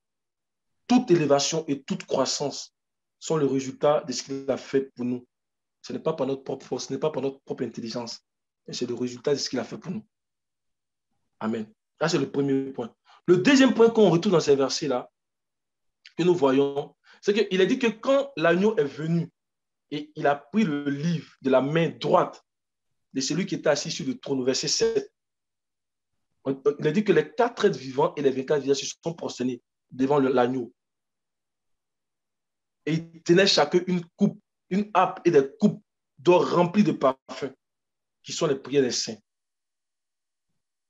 Toute élévation et toute croissance sont le résultat de ce qu'il a fait pour nous. Ce n'est pas par notre propre force, ce n'est pas par notre propre intelligence, mais c'est le résultat de ce qu'il a fait pour nous. Amen. Là, c'est le premier point. Le deuxième point qu'on retrouve dans ces versets-là, que nous voyons, c'est qu'il a dit que quand l'agneau est venu et il a pris le livre de la main droite de celui qui était assis sur le trône, verset 7, il a dit que les 4 êtres vivants et les 24 visages se sont prosternés devant l'agneau. Et ils tenaient chacun une coupe, une harpe et des coupes d'or remplies de parfums, qui sont les prières des saints.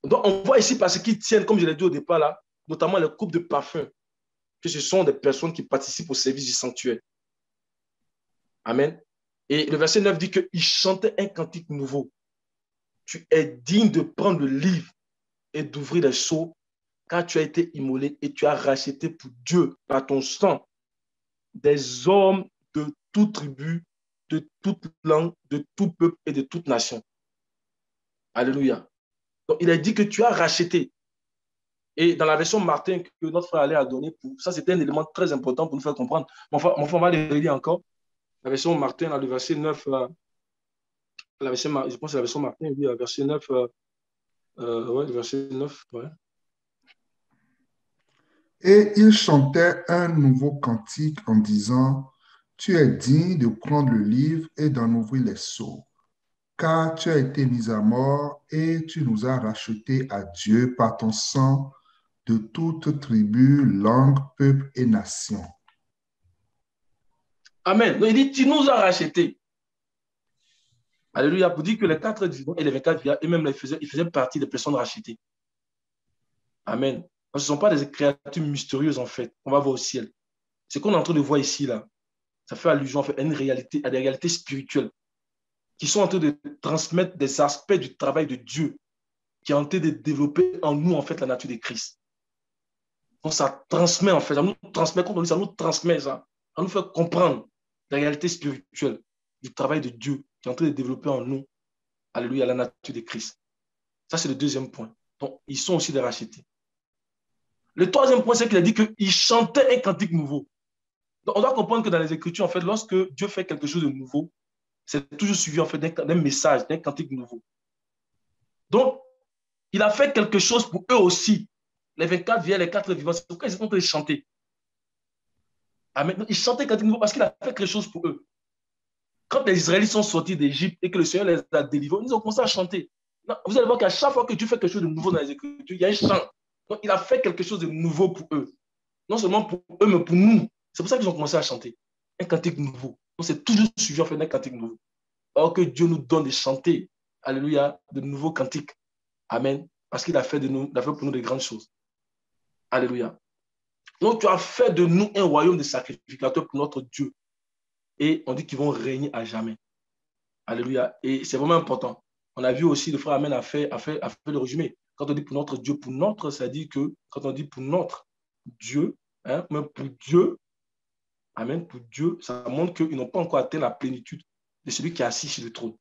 Donc, on voit ici parce qu'ils tiennent, comme je l'ai dit au départ, là, notamment les coupes de parfums, que ce sont des personnes qui participent au service du sanctuaire. Amen. Et le verset 9 dit qu'ils chantaient un cantique nouveau. Tu es digne de prendre le livre et d'ouvrir les sceaux, car tu as été immolé et tu as racheté pour Dieu par ton sang des hommes de toute tribu, de toute langue, de tout peuple et de toute nation. Alléluia. Donc, il a dit que tu as racheté. Et dans la version Martin que notre frère Alain a donné, ça c'était un élément très important pour nous faire comprendre. Mon frère, on va le relire encore. La version Martin, dans le verset 9, je pense que c'est la version Martin, oui, verset 9, ouais, le verset 9, ouais. Et il chantait un nouveau cantique en disant, tu es digne de prendre le livre et d'en ouvrir les sceaux, car tu as été mis à mort et tu nous as rachetés à Dieu par ton sang de toute tribu, langue, peuple et nation. Amen. Donc, il dit, tu nous as rachetés. Alléluia. Pour dire que les 4 vivants et les 24 vivants, eux-mêmes, ils faisaient partie des personnes rachetées. Amen. Donc, ce ne sont pas des créatures mystérieuses, en fait, qu'on va voir au ciel. Ce qu'on est en train de voir ici, là, ça fait allusion en fait, à des réalités spirituelles qui sont en train de transmettre des aspects du travail de Dieu qui est en train de développer en nous, en fait, la nature de Christ. Donc, ça transmet, en fait, ça nous transmet, quand on dit ça nous transmet ça nous fait comprendre la réalité spirituelle du travail de Dieu qui est en train de développer en nous, alléluia, la nature de Christ. Ça, c'est le deuxième point. Donc, ils sont aussi des rachetés. Le troisième point, c'est qu'il a dit qu'ils chantaient un cantique nouveau. Donc, on doit comprendre que dans les Écritures, en fait, lorsque Dieu fait quelque chose de nouveau, c'est toujours suivi en fait d'un message, d'un cantique nouveau. Donc, il a fait quelque chose pour eux aussi. Les 24 vieilles, les 4 vivants, c'est pourquoi ils sont en train de chanter. Amen. Ils chantaient cantique nouveau parce qu'il a fait quelque chose pour eux. Quand les Israélites sont sortis d'Égypte et que le Seigneur les a délivrés, ils ont commencé à chanter. Non, vous allez voir qu'à chaque fois que Dieu fait quelque chose de nouveau dans les Écritures, il y a un chant. Donc, il a fait quelque chose de nouveau pour eux. Non seulement pour eux, mais pour nous. C'est pour ça qu'ils ont commencé à chanter. Un cantique nouveau. Donc, c'est toujours suivi en fait d'un cantique nouveau. Or que Dieu nous donne de chanter, alléluia, de nouveaux cantiques. Amen. Parce qu'il a fait pour nous de grandes choses. Alléluia. Donc, tu as fait de nous un royaume de sacrificateurs pour notre Dieu. Et on dit qu'ils vont régner à jamais. Alléluia. Et c'est vraiment important. On a vu aussi, le frère Amen a fait le résumé. Quand on dit pour notre Dieu, pour notre, ça dit que quand on dit pour notre Dieu, hein, même pour Dieu, Amen, pour Dieu, ça montre qu'ils n'ont pas encore atteint la plénitude de celui qui est assis sur le trône.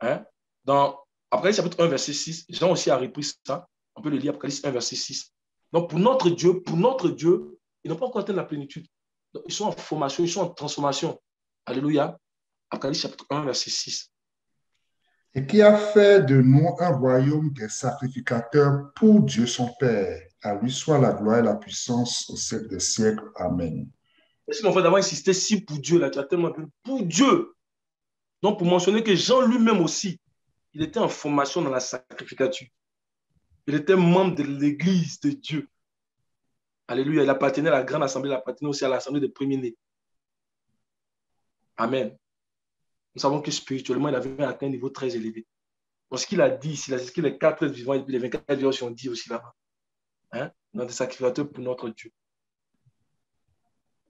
Hein? Dans Apocalypse chapitre 1, verset 6, Jean aussi a repris ça. On peut le lire, Apocalypse 1, verset 6. Donc, pour notre Dieu, ils n'ont pas encore atteint la plénitude. Donc, ils sont en formation, ils sont en transformation. Alléluia. Apocalypse chapitre 1, verset 6. Et qui a fait de nous un royaume des sacrificateurs pour Dieu son Père. À lui soit la gloire et la puissance au siècle des siècles. Amen. Merci mon frère d'avoir insisté si pour Dieu, là, tu as tellement appelé pour Dieu. Donc, pour mentionner que Jean lui-même aussi, il était en formation dans la sacrificature. Il était membre de l'église de Dieu. Alléluia. Il appartenait à la grande assemblée, il appartenait aussi à l'assemblée des premiers-nés. Amen. Nous savons que spirituellement, il avait atteint un niveau très élevé. Parce qu'il a dit, il a dit que les 4 vivants et puis les 24 vivants sont dit aussi là-bas. Hein? Dans des sacrificateurs pour notre Dieu.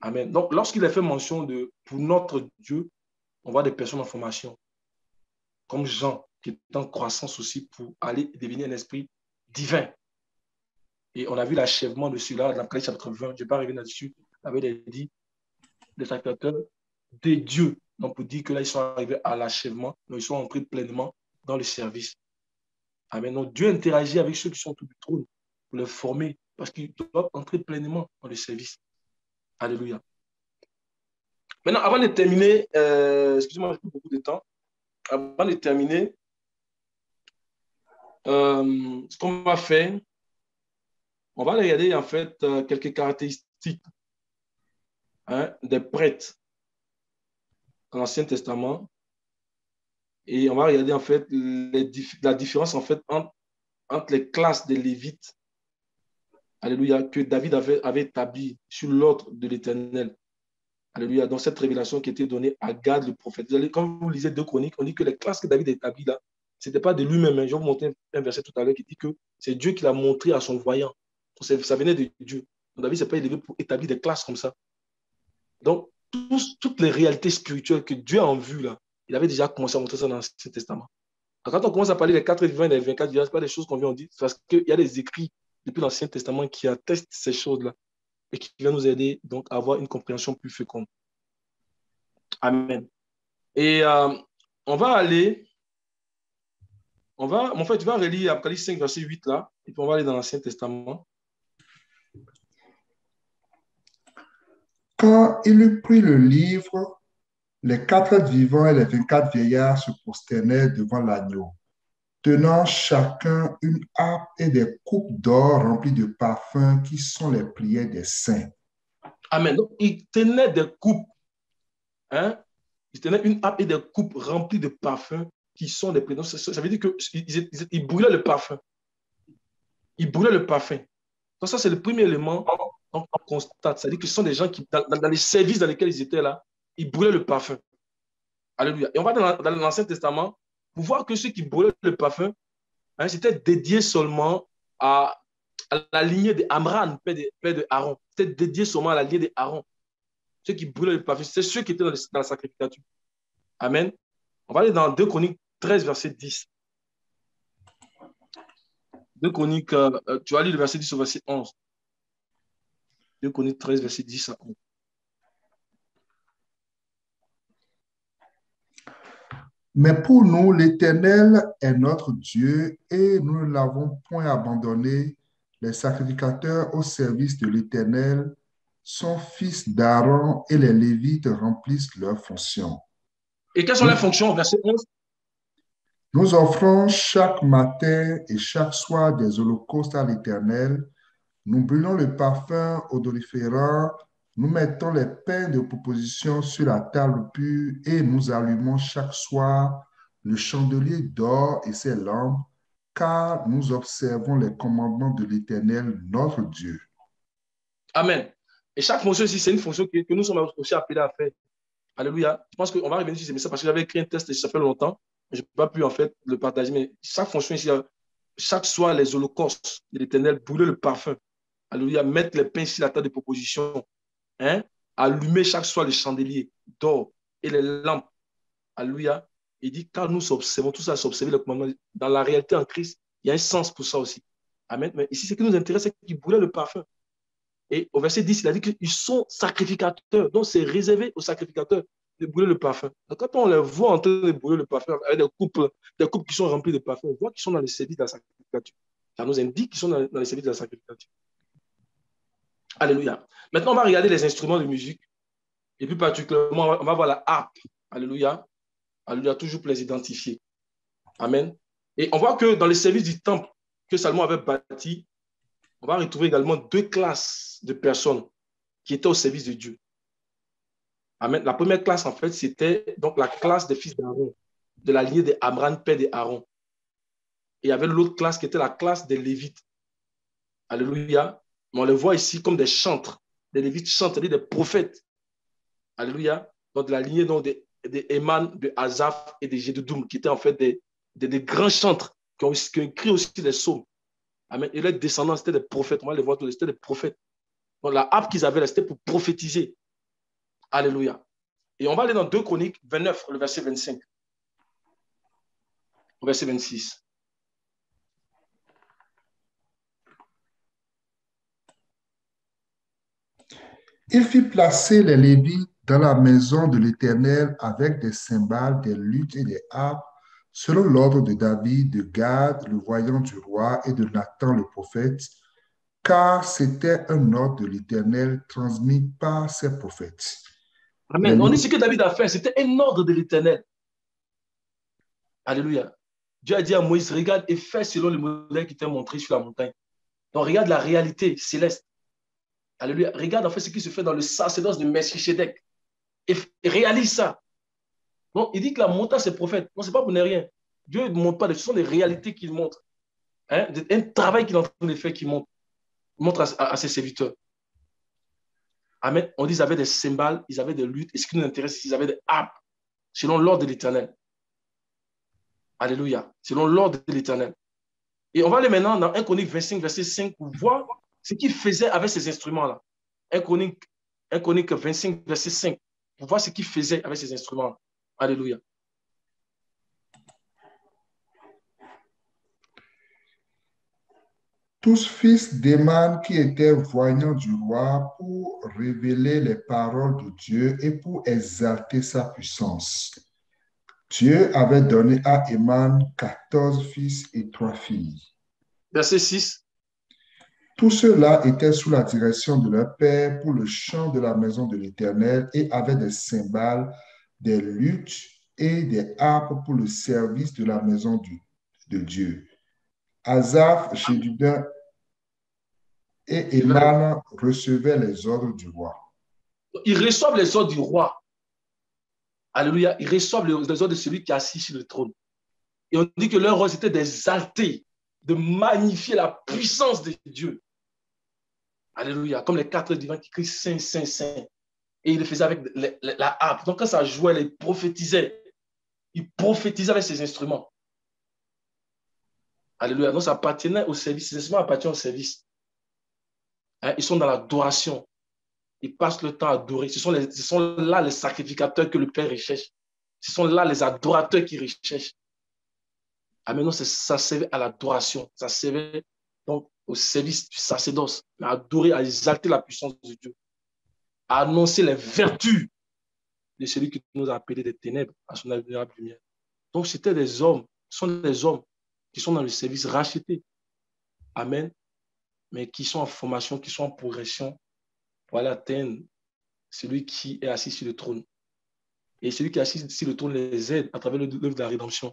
Amen. Donc, lorsqu'il a fait mention de pour notre Dieu, on voit des personnes en formation, comme Jean, qui est en croissance aussi pour aller devenir un esprit divin. Et on a vu l'achèvement de cela dans l'Apocalypse chapitre 20. Je ne vais pas revenir là-dessus. Il avait dit les sacrificateurs des dieux. Donc, pour dire que là, ils sont arrivés à l'achèvement, ils sont entrés pleinement dans le service. Amen. Donc, Dieu interagit avec ceux qui sont autour du trône pour les former parce qu'ils doivent entrer pleinement dans le service. Alléluia. Maintenant, avant de terminer, excusez-moi, j'ai pris beaucoup de temps. Avant de terminer, ce qu'on va faire, on va regarder en fait quelques caractéristiques des prêtres dans l'Ancien Testament. Et on va regarder en fait la différence en fait entre les classes des Lévites, alléluia, que David avait établi sur l'ordre de l'Éternel. Alléluia, dans cette révélation qui était donnée à Gad le prophète. Quand vous lisez 2 Chroniques, on dit que les classes que David a établies là, ce n'était pas de lui-même. Je vais vous montrer un verset tout à l'heure qui dit que c'est Dieu qui l'a montré à son voyant. Ça venait de Dieu. Donc David ne s'est pas élevé pour établir des classes comme ça. Donc, toutes les réalités spirituelles que Dieu a en vue là, il avait déjà commencé à montrer ça dans l'Ancien Testament. Donc, quand on commence à parler des 4 vivants et des 24 vivants, ce n'est pas des choses qu'on vient en dire, c'est parce qu'il y a des écrits depuis l'Ancien Testament qui attestent ces choses-là et qui viennent nous aider donc à avoir une compréhension plus féconde. Amen. Et on va aller, en fait, tu vas relire Apocalypse 5, verset 8 là, et puis on va aller dans l'Ancien Testament. Quand il eut pris le livre, les 4 vivants et les 24 vieillards se prosternaient devant l'agneau, tenant chacun une harpe et des coupes d'or remplies de parfums qui sont les prières des saints. Amen. Donc, ils tenaient des coupes. Hein? Ils tenaient une harpe et des coupes remplies de parfums qui sont des prières. Ça veut dire qu'ils brûlaient le parfum. Ils brûlaient le parfum. Donc, ça, c'est le premier élément qu'on constate. C'est-à-dire que ce sont des gens qui, dans les services dans lesquels ils étaient là, ils brûlaient le parfum. Alléluia. Et on va dans l'Ancien Testament pour voir que ceux qui brûlaient le parfum, c'était dédié seulement à la lignée d'Amran, père de Aaron. C'était dédié seulement à la lignée d'Aaron. Ceux qui brûlaient le parfum, c'est ceux qui étaient dans la sacrificature. Amen. On va aller dans 2 Chroniques 13, verset 10. 2 Chroniques, tu vas lire le verset 10 au verset 11. 2 Chroniques 13, verset 10 à 11. Mais pour nous, l'Éternel est notre Dieu et nous ne l'avons point abandonné. Les sacrificateurs au service de l'Éternel sont fils d'Aaron et les Lévites remplissent leurs fonctions. Et quelles sont les fonctions, verset 11? Nous offrons chaque matin et chaque soir des holocaustes à l'Éternel. Nous brûlons le parfum odoriférant. Nous mettons les pains de proposition sur la table pure et nous allumons chaque soir le chandelier d'or et ses lampes, car nous observons les commandements de l'Éternel, notre Dieu. Amen. Et chaque fonction ici, c'est une fonction que nous sommes aussi appelés à faire. Alléluia. Je pense qu'on va revenir sur ces messages parce que j'avais écrit un test et ça fait longtemps. Je n'ai pas pu en fait le partager, mais chaque fonction ici, chaque soir, les holocaustes de l'Éternel, brûler le parfum. Alléluia. Mettre les pains sur la table de proposition. Allumer chaque soir le chandelier d'or et les lampes. Alléluia. Il dit, car nous observons, tout ça, c'est observer le commandement. Dans la réalité en Christ, il y a un sens pour ça aussi. Amen. Mais ici, ce qui nous intéresse, c'est qu'ils brûlaient le parfum. Et au verset 10, il a dit qu'ils sont sacrificateurs. Donc, c'est réservé aux sacrificateurs de brûler le parfum. Donc, quand on les voit en train de brûler le parfum avec des coupes qui sont remplies de parfum, on voit qu'ils sont dans le service de la sacrificature. Ça nous indique qu'ils sont dans le service de la sacrificature. Alléluia. Maintenant, on va regarder les instruments de musique. Et plus particulièrement, on va voir la harpe. Alléluia. Alléluia, toujours pour les identifier. Amen. Et on voit que dans le service du temple que Salomon avait bâti, on va retrouver également 2 classes de personnes qui étaient au service de Dieu. Amen. La première classe, en fait, c'était donc la classe des fils d'Aaron, de la lignée d'Amran, père d'Aaron. Et il y avait l'autre classe qui était la classe des Lévites. Alléluia. Mais on les voit ici comme des chantres. Les Lévites chantent, c'est-à-dire des prophètes. Alléluia. Donc, de la lignée donc, de Éman, de Asaph et de Jédudoum, qui étaient en fait des grands chantres qui ont écrit aussi des psaumes. Amen. Et leurs descendants, c'était des prophètes. On va les voir tous, c'était des prophètes. Donc la harpe qu'ils avaient, c'était pour prophétiser. Alléluia. Et on va aller dans 2 Chroniques 29, le verset 25. Au verset 26. Il fit placer les Lévites dans la maison de l'Éternel avec des cymbales, des luttes et des harpes, selon l'ordre de David, de Gad, le voyant du roi, et de Nathan le prophète, car c'était un ordre de l'Éternel transmis par ses prophètes. Amen. On dit ce que David a fait, c'était un ordre de l'Éternel. Alléluia. Dieu a dit à Moïse, regarde et fais selon le modèle qui t'est montré sur la montagne. Donc regarde la réalité céleste. Alléluia. Regarde en fait ce qui se fait dans le sacerdoce de Melchisedec. Et réalise ça. Donc il dit que la montagne, c'est prophète. Non, ce n'est pas pour ne rien. Dieu ne montre pas, ce sont des réalités qu'il montre. Hein? Un travail qu'il est en train de faire qu'il montre à ses serviteurs. Amen. On dit qu'ils avaient des cymbales, ils avaient des luttes. Et ce qui nous intéresse, c'est qu'ils avaient des harpes, selon l'ordre de l'Éternel. Alléluia. Selon l'ordre de l'Éternel. Et on va aller maintenant dans 1 Chronique 25, verset 5, pour voir ce qu'il faisait avec ces instruments-là. 1 Chronique 25, verset 5, pour voir ce qu'il faisait avec ces instruments-là. Alléluia. Tous fils d'Éman qui étaient voyants du roi pour révéler les paroles de Dieu et pour exalter sa puissance. Dieu avait donné à Éman 14 fils et 3 filles. Verset 6. Tous ceux-là étaient sous la direction de leur père pour le chant de la maison de l'Éternel et avaient des cymbales, des luttes et des harpes pour le service de la maison de Dieu. Asaph, Jédudain et Éman recevaient les ordres du roi. Ils reçoivent les ordres du roi. Alléluia. Ils reçoivent les ordres de celui qui est assis sur le trône. Et on dit que leur rôle, c'était d'exalter, de magnifier la puissance de Dieu. Alléluia. Comme les 4 divins qui crient Saint, Saint, Saint. Et ils le faisaient avec la harpe. Donc quand ça jouait, ils prophétisaient. Ils prophétisaient avec ces instruments. Alléluia. Donc ça appartenait au service. Ces instruments appartiennent au service. Hein? Ils sont dans l'adoration. Ils passent le temps à adorer. Ce sont là les sacrificateurs que le Père recherche. Ce sont là les adorateurs qui recherchent. Amen. Donc ça servait à l'adoration. Ça servait donc au service du sacerdoce. À adorer, à exalter la puissance de Dieu. À annoncer les vertus de celui qui nous a appelés des ténèbres à son admirable lumière. Donc c'était des hommes, ce sont des hommes qui sont dans le service rachetés. Amen. Mais qui sont en formation, qui sont en progression pour aller atteindre celui qui est assis sur le trône. Et celui qui est assis sur le trône les aide à travers l'œuvre de la rédemption.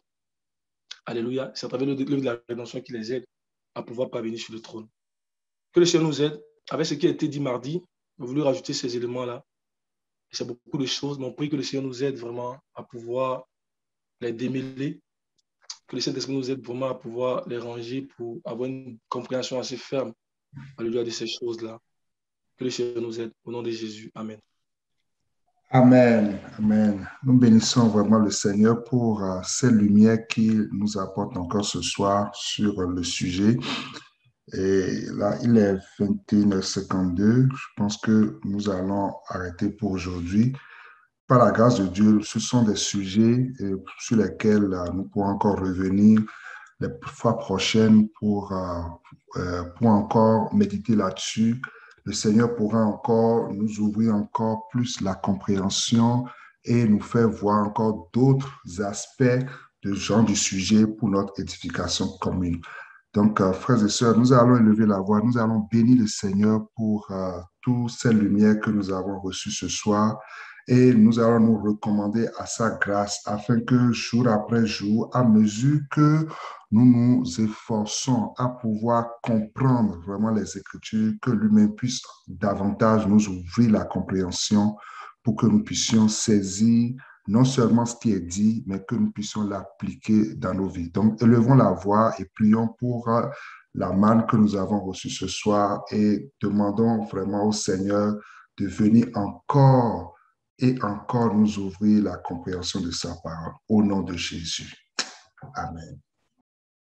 Alléluia. C'est à travers l'œuvre de la rédemption qui les aide à pouvoir parvenir sur le trône. Que le Seigneur nous aide. Avec ce qui a été dit mardi, j'ai voulu rajouter ces éléments-là. C'est beaucoup de choses, mais on prie que le Seigneur nous aide vraiment à pouvoir les démêler, que le Saint-Esprit nous aide vraiment à pouvoir les ranger pour avoir une compréhension assez ferme, alléluia, de ces choses-là. Que le Seigneur nous aide. Au nom de Jésus. Amen. Amen, amen. Nous bénissons vraiment le Seigneur pour ces lumières qu'il nous apporte encore ce soir sur le sujet. Et là, il est 21h52. Je pense que nous allons arrêter pour aujourd'hui. Par la grâce de Dieu, ce sont des sujets sur lesquels nous pourrons encore revenir les fois prochaines pour encore méditer là-dessus. Le Seigneur pourra encore nous ouvrir encore plus la compréhension et nous faire voir encore d'autres aspects de genre du sujet pour notre édification commune. Donc, frères et sœurs, nous allons élever la voix, nous allons bénir le Seigneur pour toutes ces lumières que nous avons reçues ce soir et nous allons nous recommander à sa grâce afin que jour après jour, à mesure que nous nous efforçons à pouvoir comprendre vraiment les Écritures, que lui-même puisse davantage nous ouvrir la compréhension pour que nous puissions saisir non seulement ce qui est dit, mais que nous puissions l'appliquer dans nos vies. Donc, élevons la voix et prions pour la manne que nous avons reçue ce soir et demandons vraiment au Seigneur de venir encore et encore nous ouvrir la compréhension de sa parole. Au nom de Jésus. Amen.